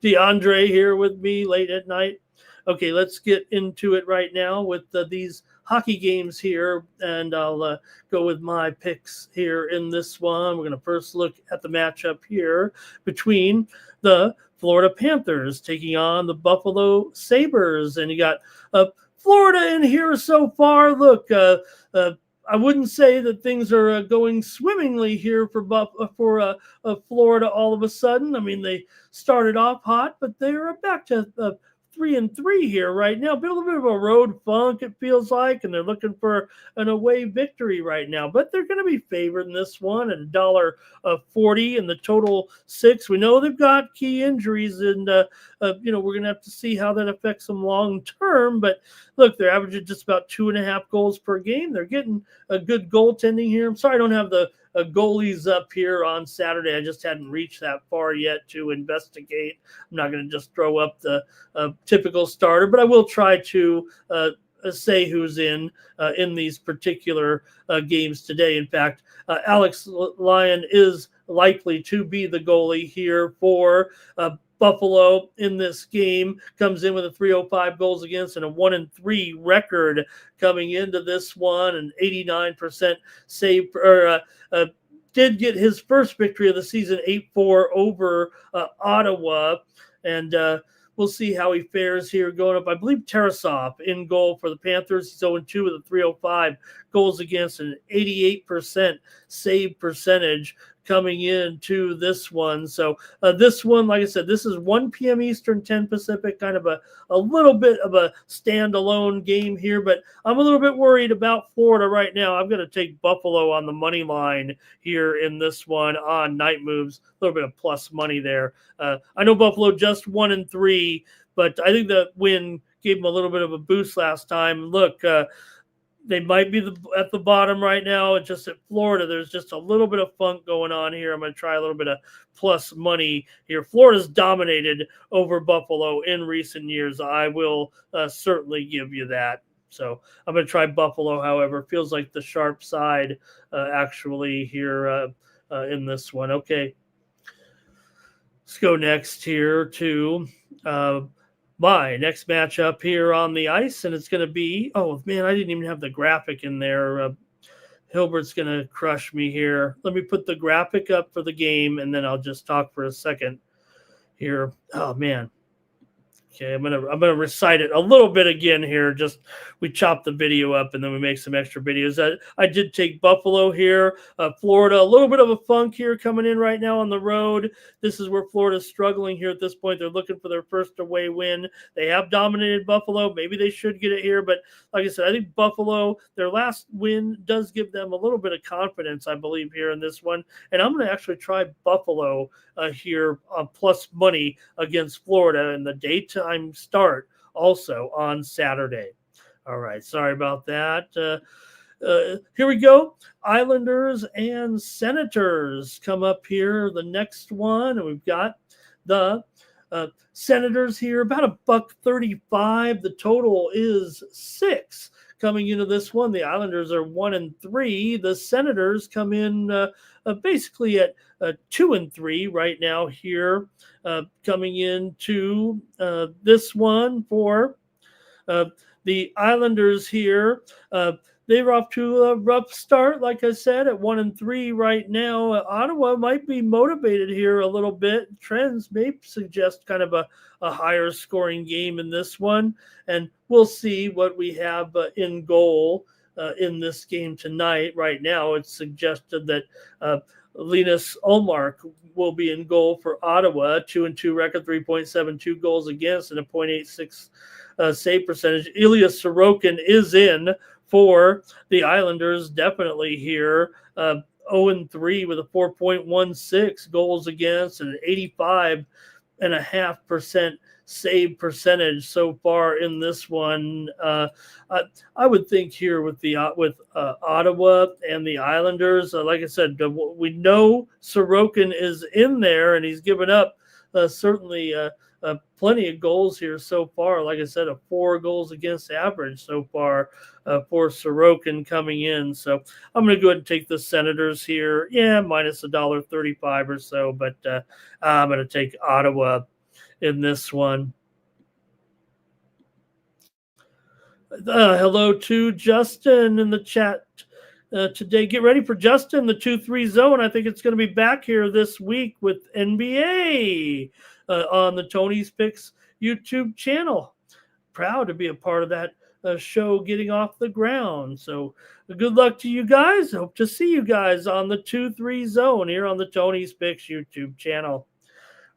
DeAndre here with me late at night. Okay, let's get into it right now with these hockey games here, and I'll go with my picks here in this one. We're going to first look at the matchup here between the Florida Panthers taking on the Buffalo Sabres, and you got Florida in here so far. Look, I wouldn't say that things are going swimmingly here for Florida all of a sudden. I mean, they started off hot, but they're back to 3-3 here right now. A little bit of a road funk, it feels like, and they're looking for an away victory right now. But they're going to be favored in this one at $1.40 and the total 6. We know they've got key injuries, and we're going to have to see how that affects them long term. But look, they're averaging just about 2.5 goals per game. They're getting a good goaltending here. I'm sorry I don't have the goalies up here on Saturday. I just hadn't reached that far yet to investigate. I'm not going to just throw up the typical starter, but I will try to say who's in these particular games today. In fact, Alex Lyon is likely to be the goalie here for Buffalo in this game. Comes in with a 305 goals against and a 1-3 record coming into this one, an 89% save, did get his first victory of the season, 8-4 over Ottawa. And we'll see how he fares here going up. I believe Tarasov in goal for the Panthers. He's 0-2 with a 305 goals against and an 88% save percentage coming into this one. So this one, like I said, this is 1 p.m. Eastern, 10 Pacific, kind of a little bit of a standalone game here, but I'm a little bit worried about Florida right now. I'm going to take Buffalo on the money line here in this one on night moves. A little bit of plus money there. I know Buffalo just 1-3, but I think that win gave them a little bit of a boost last time. Look, they might be at the bottom right now. It's just at Florida, there's just a little bit of funk going on here. I'm going to try a little bit of plus money here. Florida's dominated over Buffalo in recent years. I will certainly give you that. So I'm going to try Buffalo, however. Feels like the sharp side actually here in this one. Okay. Let's go next here to my next matchup here on the ice, and it's going to be, oh man, I didn't even have the graphic in there. Hilbert's going to crush me here. Let me put the graphic up for the game, and then I'll just talk for a second here. Oh man. Okay, I'm gonna recite it a little bit again here. Just we chop the video up and then we make some extra videos. I did take Buffalo here, Florida. A little bit of a funk here coming in right now on the road. This is where Florida's struggling here at this point. They're looking for their first away win. They have dominated Buffalo. Maybe they should get it here, but like I said, I think Buffalo, their last win does give them a little bit of confidence, I believe, here in this one. And I'm going to actually try Buffalo here on plus money against Florida in the daytime start also on Saturday. All right. Sorry about that. Here we go. Islanders and Senators come up here. The next one, and we've got the Senators here, about $1.35. The total is 6 coming into this one. The Islanders are 1-3. The Senators come in basically at 2-3 right now here, coming into this one for the Islanders here. They're off to a rough start, like I said, at 1-3 right now. Ottawa might be motivated here a little bit. Trends may suggest kind of a higher scoring game in this one. And we'll see what we have in goal in this game tonight. Right now, it's suggested that Linus Ullmark will be in goal for Ottawa. 2-2 record, 3.72 goals against, and a .86 save percentage. Ilya Sorokin is in for the Islanders, definitely here. 0-3 with a 4.16 goals against and an 85.5% save percentage so far in this one. I would think here with Ottawa and the Islanders, like I said, we know Sorokin is in there and he's given up certainly plenty of goals here so far. Like I said, a 4 goals against average so far for Sorokin coming in. So I'm going to go ahead and take the Senators here. Yeah, minus $1.35 or so, but I'm going to take Ottawa in this one. Hello to Justin in the chat today. Get ready for Justin, the 2-3 zone. I think it's going to be back here this week with NBA on the Tony's Picks YouTube channel. Proud to be a part of that show getting off the ground. So good luck to you guys. Hope to see you guys on the 2-3 zone here on the Tony's Picks YouTube channel.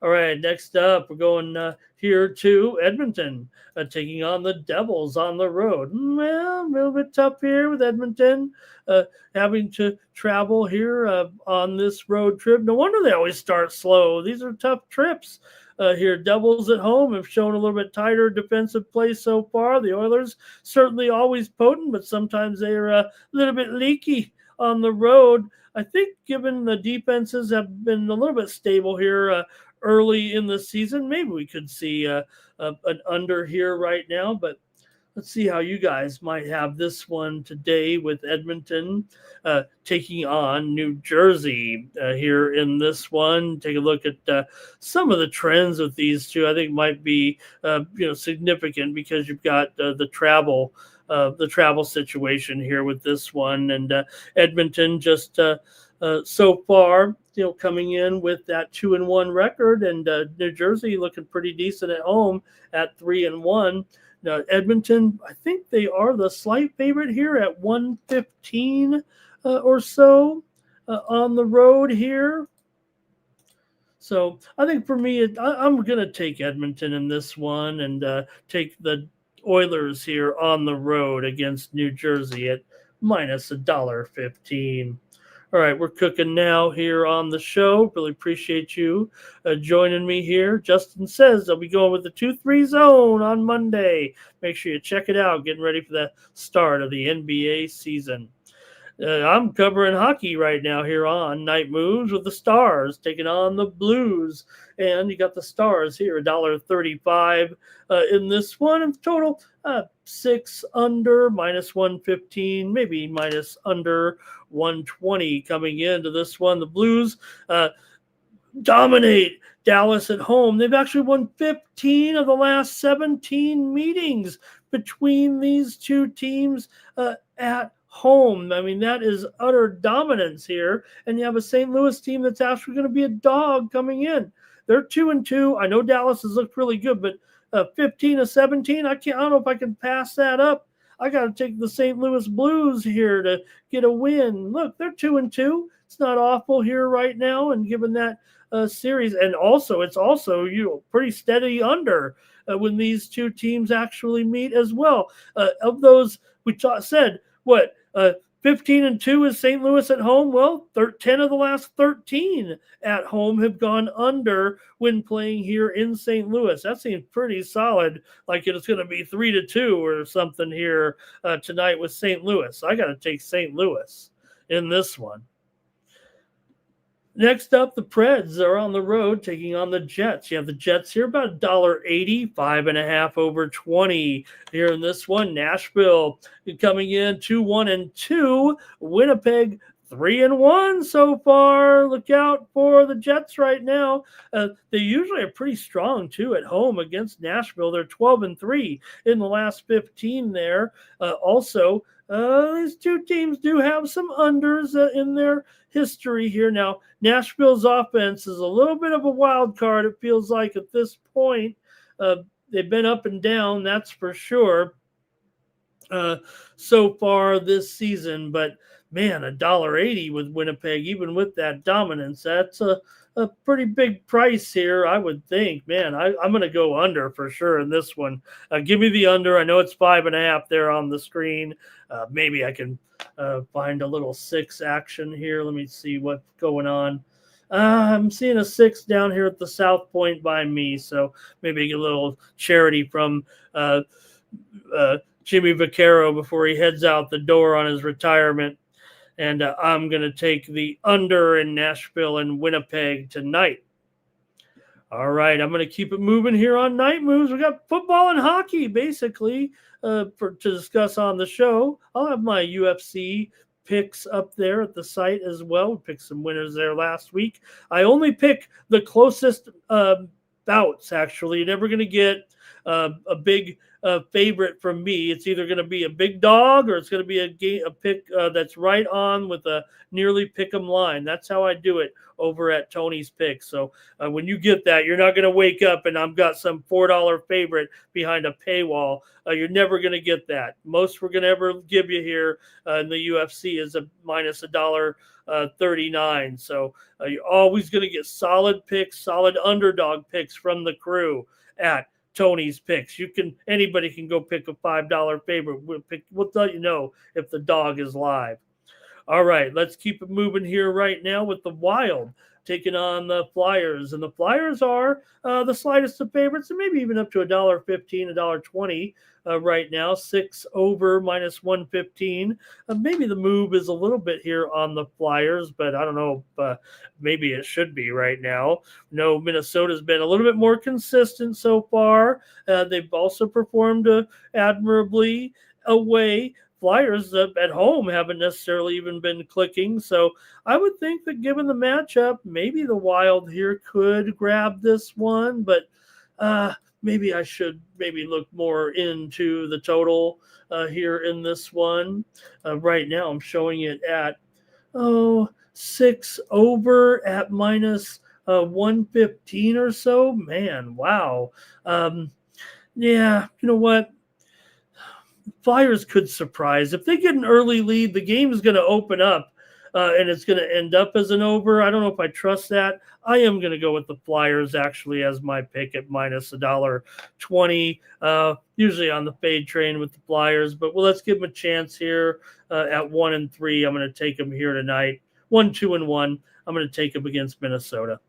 All right, next up, we're going here to Edmonton, taking on the Devils on the road. Well, a little bit tough here with Edmonton, uh, having to travel here on this road trip. No wonder they always start slow. These are tough trips. Here, Devils at home have shown a little bit tighter defensive play so far. The Oilers certainly always potent, but sometimes they are a little bit leaky on the road. I think, given the defenses have been a little bit stable here early in the season, maybe we could see an under here right now. But let's see how you guys might have this one today with Edmonton taking on New Jersey here in this one. Take a look at some of the trends with these two. I think might be significant because you've got the travel situation here with this one, and Edmonton just so far, coming in with that 2-1 record, and New Jersey looking pretty decent at home at 3-1. Now, Edmonton, I think they are the slight favorite here at 115 or so on the road here. So I think for me, I'm going to take Edmonton in this one and take the Oilers here on the road against New Jersey at minus $1.15. All right, we're cooking now here on the show. Really appreciate you joining me here. Justin says I'll be going with the 2-3 zone on Monday. Make sure you check it out. Getting ready for the start of the NBA season. I'm covering hockey right now here on Night Moves with the Stars taking on the Blues. And you got the Stars here, $1.35 in this one. In total, 6 under, minus 115, maybe minus under 120 coming into this one. The Blues dominate Dallas at home. They've actually won 15 of the last 17 meetings between these two teams at home. I mean, that is utter dominance here. And you have a St. Louis team that's actually going to be a dog coming in. They're 2-2. I know Dallas has looked really good, but 15 of 17, I don't know if I can pass that up. I got to take the St. Louis Blues here to get a win. Look, they're 2-2. It's not awful here right now, and given that series, and also it's also pretty steady under when these two teams actually meet as well. Of those we said, what 15-2 is St. Louis at home. Well, 10 of the last 13 at home have gone under when playing here in St. Louis. That seems pretty solid, like it's going to be 3-2 or something here tonight with St. Louis. I got to take St. Louis in this one. Next up, the Preds are on the road taking on the Jets. You have the Jets here about $1.80, 5.5 over 20 here in this one. Nashville coming in 2-1-2. Winnipeg 3-1 so far. Look out for the Jets right now. They usually are pretty strong too at home against Nashville. They're 12-3 in the last 15 there. Also, these two teams do have some unders in their history here. Now, Nashville's offense is a little bit of a wild card, it feels like, at this point. They've been up and down, that's for sure, so far this season. But, man, $1.80 with Winnipeg, even with that dominance, that's a pretty big price here, I would think. Man, I'm going to go under for sure in this one. Give me the under. I know it's 5.5 there on the screen. Maybe I can find a little 6 action here. Let me see what's going on. I'm seeing a 6 down here at the South Point by me, so maybe get a little charity from Jimmy Vaccaro before he heads out the door on his retirement. And I'm going to take the under in Nashville and Winnipeg tonight. All right, I'm going to keep it moving here on Night Moves. We got football and hockey, basically, to discuss on the show. I'll have my UFC picks up there at the site as well. We picked some winners there last week. I only pick the closest bouts, actually. You're never going to get a big favorite from me. It's either going to be a big dog or it's going to be a pick that's right on with a nearly pick 'em line. That's how I do it over at Tony's Picks. So when you get that, you're not going to wake up and I've got some $4 favorite behind a paywall. You're never going to get that. Most we're going to ever give you here in the UFC is a minus $1.39. So you're always going to get solid picks, solid underdog picks from the crew at Tony's Picks. Anybody can go pick a $5 favorite. We'll let you know if the dog is live. All right, let's keep it moving here right now with the Wild taking on the Flyers. And the Flyers are the slightest of favorites, and maybe even up to $1.15, $1.20 right now. 6 over minus 115. Maybe the move is a little bit here on the Flyers, but I don't know if maybe it should be right now. No, Minnesota's been a little bit more consistent so far. They've also performed admirably away. Flyers at home haven't necessarily even been clicking. So I would think that given the matchup, maybe the Wild here could grab this one, but maybe I should look more into the total here in this one. Right now I'm showing it at 6 over at minus 115 or so. Man, wow. Yeah, you know what? Flyers could surprise. If they get an early lead, the game is going to open up and it's going to end up as an over. I don't know if I trust that. I am going to go with the Flyers actually as my pick at minus $1.20. Usually on the fade train with the Flyers, but let's give them a chance here at 1-3. I'm going to take them here tonight. 1, 2, and 1. I'm going to take them against Minnesota.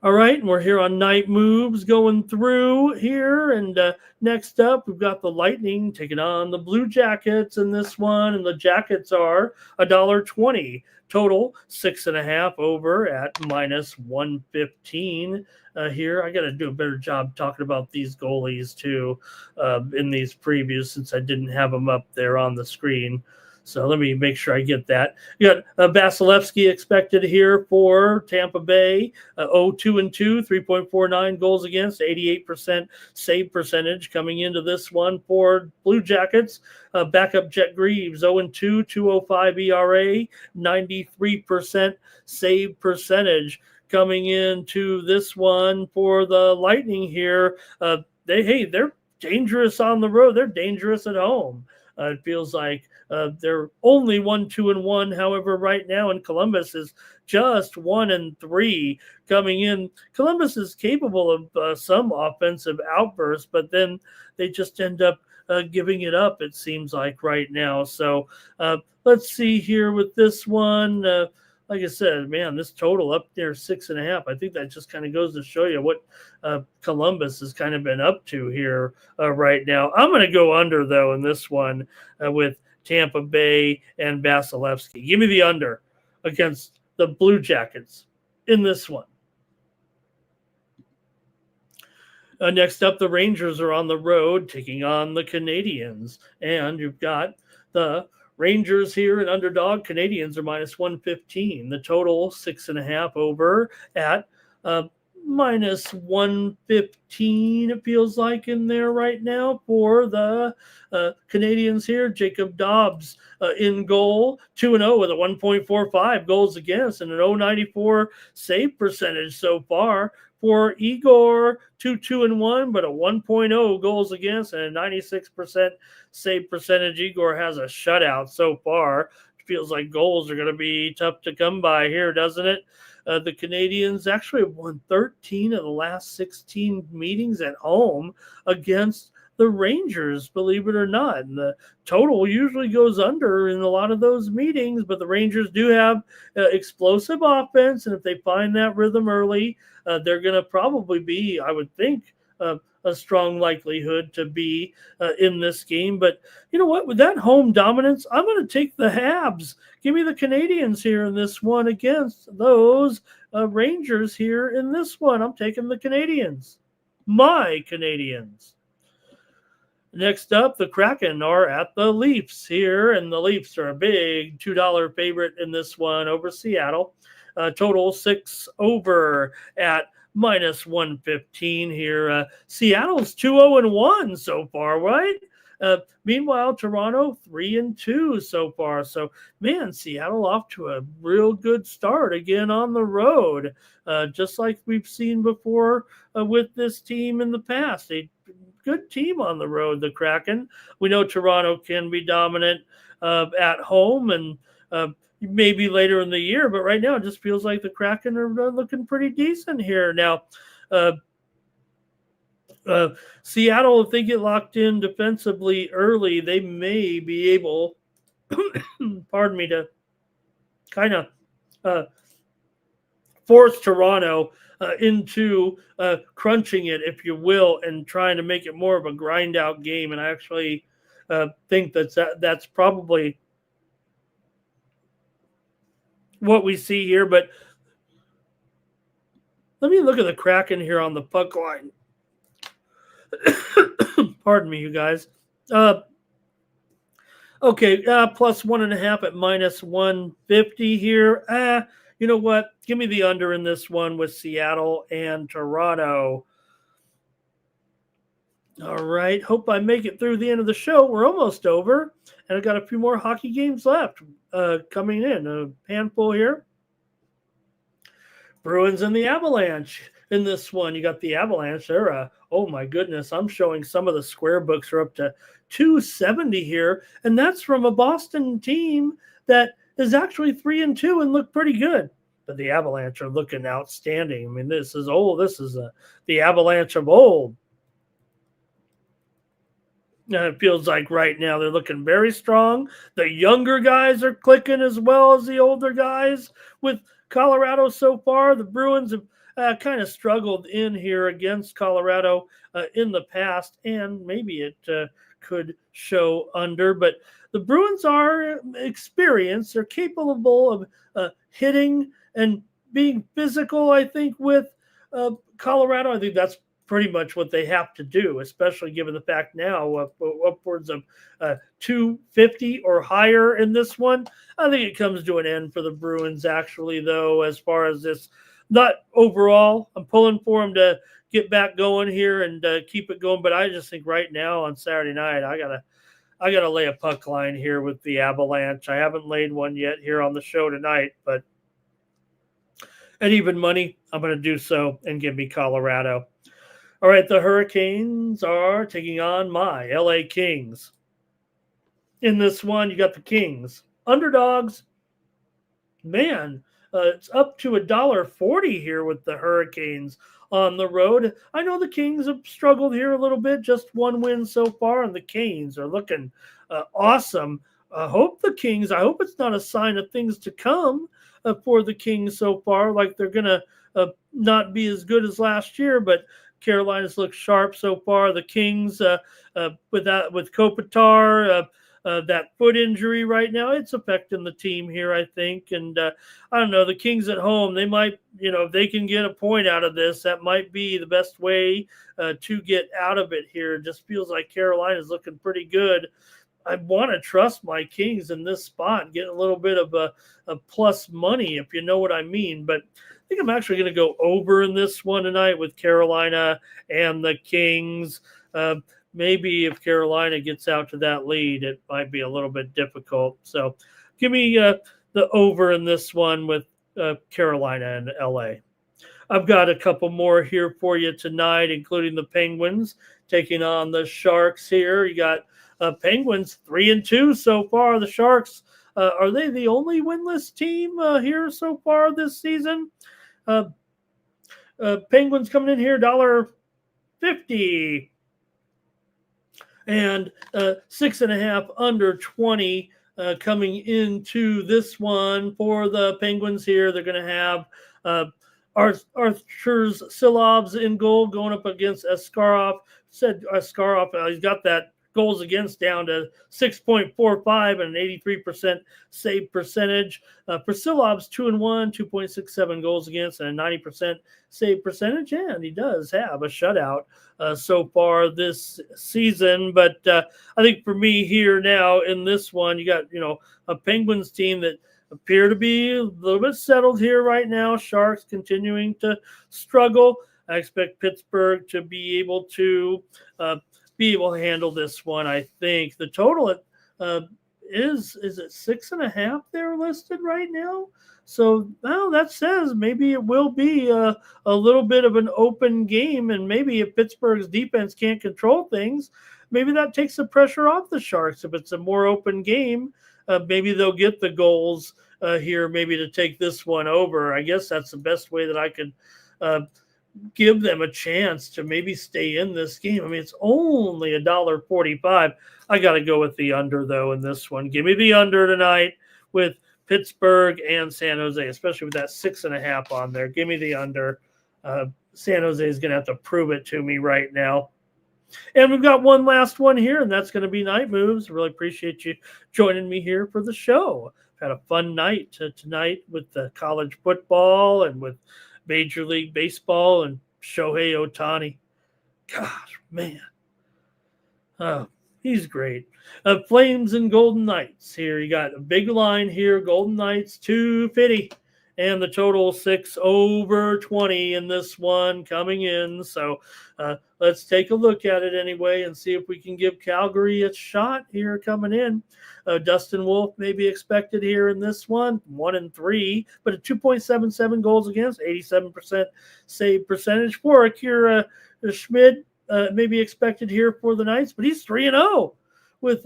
All right, and we're here on night moves going through here. And next up, we've got the Lightning taking on the Blue Jackets in this one. And the Jackets are $1.20. Total 6.5 over at minus 115 here. I got to do a better job talking about these goalies too in these previews since I didn't have them up there on the screen. So let me make sure I get that. You got Vasilevsky expected here for Tampa Bay. 0-2-2, 3.49 goals against, 88% save percentage coming into this one for Blue Jackets. Backup Jet Greaves, 0-2, 2.05 ERA, 93% save percentage coming into this one for the Lightning here. They're dangerous on the road. They're dangerous at home. It feels like they're only 1, 2, and 1. However, right now in Columbus is just 1-3 coming in. Columbus is capable of some offensive outbursts, but then they just end up giving it up, it seems like right now. So let's see here with this one. Like I said, man, this total up there 6.5. I think that just kind of goes to show you what Columbus has kind of been up to here right now. I'm going to go under though in this one with Tampa Bay and Vasilevsky. Give me the under against the Blue Jackets in this one. Next up, the Rangers are on the road taking on the Canadiens, and you've got the Rangers here an underdog. Canadians are minus 115. The total 6.5 over at minus 115. It feels like in there right now for the Canadians here. Jacob Dobbs in goal, 2-0 with a 1.45 goals against and an 0.94 save percentage so far. For Igor, 2-2-1, but a 1.0 goals against and a 96% save percentage. Igor has a shutout so far. It feels like goals are going to be tough to come by here, doesn't it? The Canadians actually have won 13 of the last 16 meetings at home against the Rangers, believe it or not. And the total usually goes under in a lot of those meetings, but the Rangers do have explosive offense, and if they find that rhythm early, they're going to probably be, I would think, a strong likelihood to be in this game. But you know what? With that home dominance, I'm going to take the Habs. Give me the Canadians here in this one against those Rangers here in this one. I'm taking the Canadians. My Canadians. Next up, the Kraken are at the Leafs here, and the Leafs are a big $2 favorite in this one over Seattle. Total 6 over at minus 115 here. Seattle's 2-0-1 so far, right? Meanwhile, Toronto 3-2 so far. So, man, Seattle off to a real good start again on the road, just like we've seen before with this team in the past. A good team on the road, the Kraken. We know Toronto can be dominant at home and maybe later in the year, but right now it just feels like the Kraken are looking pretty decent here. Now, Seattle, if they get locked in defensively early, they may be able, pardon me, to kind of force Toronto into crunching it, if you will, and trying to make it more of a grind out game. And I actually think that's probably what we see here. But let me look at the Kraken here on the puck line. Pardon me, you guys. Okay, plus 1.5 at minus 150 here. You know what? Give me the under in this one with Seattle and Toronto. All right. Hope I make it through the end of the show. We're almost over, and I've got a few more hockey games left coming in. A handful here. Bruins and the Avalanche in this one. You got the Avalanche. They're oh my goodness, I'm showing some of the square books are up to 270 here, and that's from a Boston team that is actually 3-2 and look pretty good. But the Avalanche are looking outstanding. I mean, this is old. This is the Avalanche of old. It feels like right now they're looking very strong. The younger guys are clicking as well as the older guys with Colorado so far. The Bruins have kind of struggled in here against Colorado in the past, and maybe it could show under. But the Bruins are experienced. They're capable of hitting and being physical, I think, with Colorado. I think that's pretty much what they have to do, especially given the fact now upwards of 250 or higher in this one. I think it comes to an end for the Bruins, actually, though, as far as this. Not overall. I'm pulling for them to get back going here and keep it going, but I just think right now on Saturday night, I gotta lay a puck line here with the Avalanche. I haven't laid one yet here on the show tonight, but at even money, I'm going to do so and give me Colorado. All right, the Hurricanes are taking on my LA Kings. In this one, you got the Kings. Underdogs. Man, it's up to $1.40 here with the Hurricanes on the road. I know the Kings have struggled here a little bit, just one win so far, and the Canes are looking awesome. I hope it's not a sign of things to come for the Kings so far, like they're going to not be as good as last year, but Carolina's looked sharp so far. The Kings, with Kopitar, that foot injury right now, it's affecting the team here, I think. And I don't know, the Kings at home, they might, if they can get a point out of this, that might be the best way to get out of it here. It just feels like Carolina's looking pretty good. I want to trust my Kings in this spot, get a little bit of a plus money, if you know what I mean. But I think I'm actually going to go over in this one tonight with Carolina and the Kings. Maybe if Carolina gets out to that lead, it might be a little bit difficult. So give me the over in this one with Carolina and LA. I've got a couple more here for you tonight, including the Penguins taking on the Sharks here. You got Penguins 3-2 so far. The Sharks, are they the only winless team here so far this season? Penguins coming in here $1.50 and 6.5 under 20 coming into this one for the Penguins here. They're going to have Arthur's Silovs in goal going up against Askarov. He's got that goals against down to 6.45 and an 83% save percentage. For Silovs, 2-1, 2.67 goals against and a 90% save percentage. And he does have a shutout so far this season. But I think for me here now in this one, you got, a Penguins team that appear to be a little bit settled here right now. Sharks continuing to struggle. I expect Pittsburgh to be able to handle this one. I think the total is it 6.5 they're listed right now. So well, that says maybe it will be a little bit of an open game, and maybe if Pittsburgh's defense can't control things, maybe that takes the pressure off the Sharks. If it's a more open game, maybe they'll get the goals here, maybe to take this one over. I guess that's the best way that I could give them a chance to maybe stay in this game. I mean, it's only $1.45. I got to go with the under, though, in this one. Give me the under tonight with Pittsburgh and San Jose, especially with that 6.5 on there. Give me the under. San Jose is going to have to prove it to me right now. And we've got one last one here, and that's going to be Night Moves. Really appreciate you joining me here for the show. Had a fun night tonight with the college football and with Major League Baseball and Shohei Ohtani. Gosh, man. Oh, he's great. Flames and Golden Knights here. You got a big line here. Golden Knights 250. And the total 6/20 in this one coming in. So let's take a look at it anyway and see if we can give Calgary a shot here coming in. Dustin Wolf may be expected here in this one, 1-3, but a 2.77 goals against, 87% save percentage for Akira Schmid. May be expected here for the Knights, but he's 3-0 with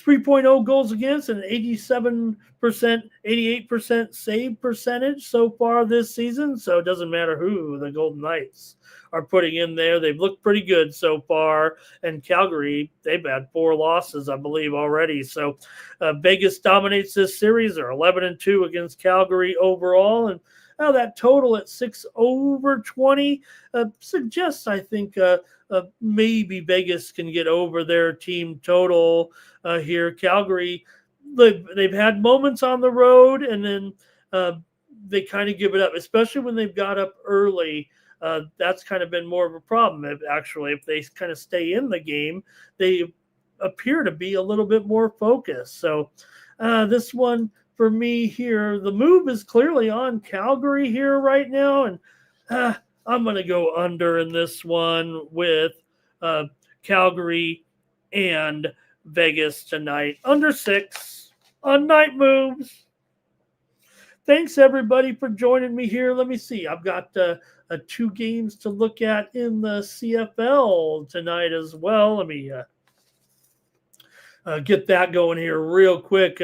3.0 goals against and 87%, 88% save percentage so far this season. So it doesn't matter who the Golden Knights are putting in there. They've looked pretty good so far. And Calgary, they've had 4 losses, I believe, already. So Vegas dominates this series. They're 11-2 against Calgary overall. And that total at 6/20 suggests, I think, maybe Vegas can get over their team total here. Calgary, they've had moments on the road, and then they kind of give it up, especially when they've got up early. That's kind of been more of a problem. If they kind of stay in the game, they appear to be a little bit more focused. So this one, for me here, the move is clearly on Calgary here right now, and I'm going to go under in this one with Calgary and Vegas tonight. Under 6 on Night Moves. Thanks, everybody, for joining me here. Let me see. I've got 2 games to look at in the CFL tonight as well. Let me get that going here real quick.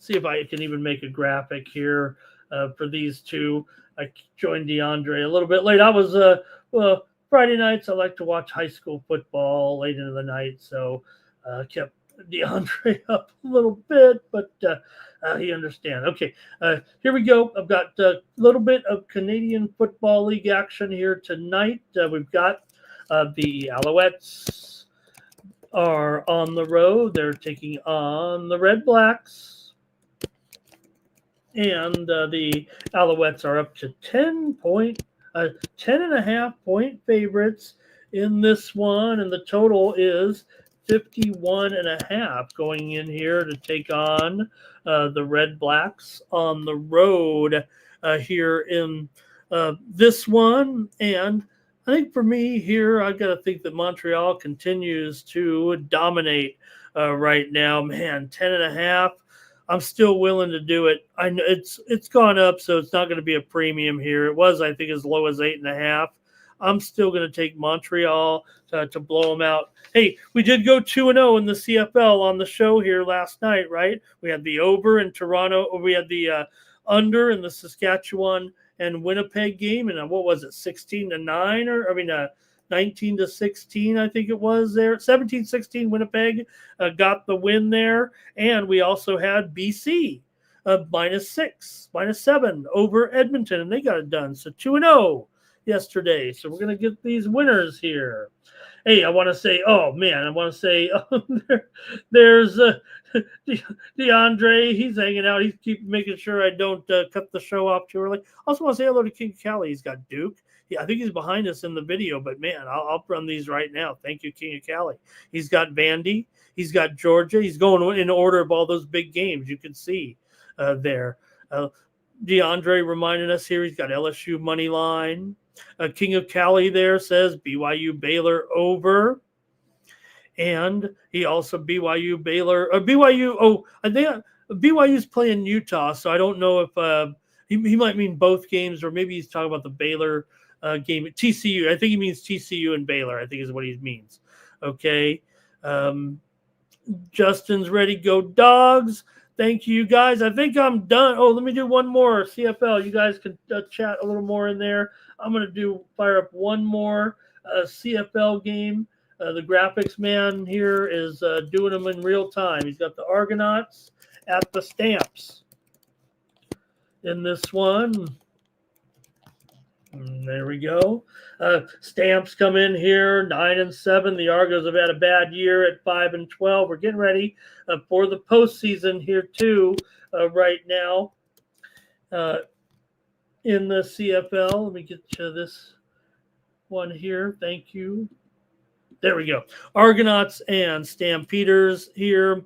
See if I can even make a graphic here for these 2. I joined DeAndre a little bit late. I was, Friday nights, I like to watch high school football late into the night, so kept DeAndre up a little bit, but he understands. Okay, here we go. I've got a little bit of Canadian Football League action here tonight. We've got the Alouettes are on the road. They're taking on the Red Blacks. And the Alouettes are up to 10.5 point favorites in this one. And the total is 51.5 going in here to take on the Red Blacks on the road here in this one. And I think for me here, I've got to think that Montreal continues to dominate right now. Man, 10.5. I'm still willing to do it. I know it's gone up, so it's not going to be a premium here. It was, I think, as low as 8.5. I'm still going to take Montreal to blow them out. Hey, we did go 2-0 in the CFL on the show here last night, right? We had the over in Toronto. We had the under in the Saskatchewan and Winnipeg game, and what was it, 16-9 19-16, I think it was there. 17-16 Winnipeg got the win there. And we also had BC -6, -7 over Edmonton, and they got it done. So 2-0 yesterday. So we're going to get these winners here. Hey, I want to say, there's DeAndre. He's hanging out. He keeps making sure I don't cut the show off too early. Also want to say hello to King Cali. He's got Duke. Yeah, I think he's behind us in the video, but man, I'll run these right now. Thank you, King of Cali. He's got Vandy. He's got Georgia. He's going in order of all those big games. You can see there. DeAndre reminding us here he's got LSU money line. King of Cali there says BYU Baylor over. And he also BYU Baylor or BYU. Oh, I think BYU's playing Utah, so I don't know if he might mean both games, or maybe he's talking about the Baylor game at TCU. I think he means TCU and Baylor, I think is what he means. Okay. Justin's ready. Go Dogs. Thank you guys. I think I'm done. Oh, let me do one more CFL. You guys can chat a little more in there. I'm going to fire up one more CFL game. The graphics man here is doing them in real time. He's got the Argonauts at the Stamps in this one. And there we go. Stamps come in here 9-7. The Argos have had a bad year at 5-12. We're getting ready for the postseason here too right now in the CFL. Let me get to this one here. Thank you. There we go. Argonauts and Stampeders here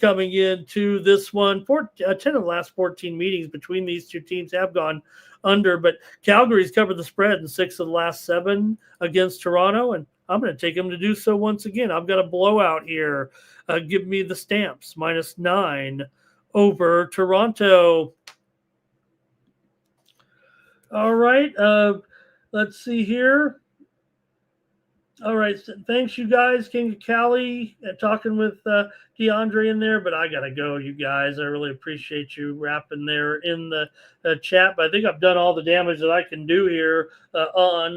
coming into this one. 10 of the last 14 meetings between these two teams have gone under, but Calgary's covered the spread in 6 of the last 7 against Toronto, and I'm going to take them to do so once again. I've got a blowout here. Give me the Stamps, -9 over Toronto. All right. Let's see here. All right, thanks you guys, King of Cali, talking with DeAndre in there, but I got to go, you guys. I really appreciate you rapping there in the chat, but I think I've done all the damage that I can do here on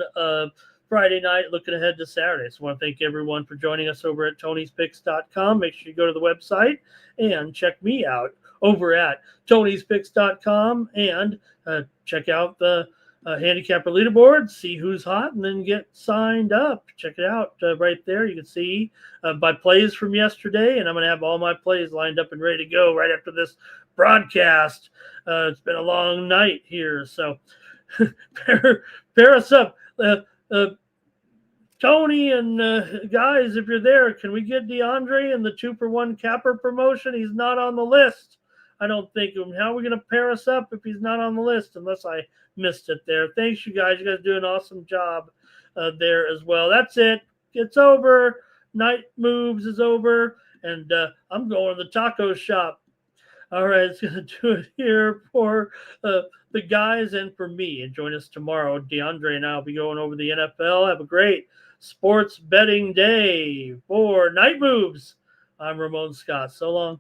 Friday night, looking ahead to Saturday. So I want to thank everyone for joining us over at Tony'sPicks.com. Make sure you go to the website and check me out over at Tony'sPicks.com and check out the handicapper leaderboard, see who's hot, and then get signed up. Check it out right there. You can see my plays from yesterday, and I'm going to have all my plays lined up and ready to go right after this broadcast. It's been a long night here, so pair us up. Tony and guys, if you're there, can we get DeAndre in the 2-for-1 capper promotion? He's not on the list. I don't think. How are we going to pair us up if he's not on the list, unless I missed it there? Thanks, you guys. You guys do an awesome job there as well. That's it. It's over. Night moves is over, and I'm going to the taco shop. All right, it's going to do it here for the guys and for me. And join us tomorrow. DeAndre and I will be going over the NFL. Have a great sports betting day. For Night Moves, I'm Ramon Scott. So long.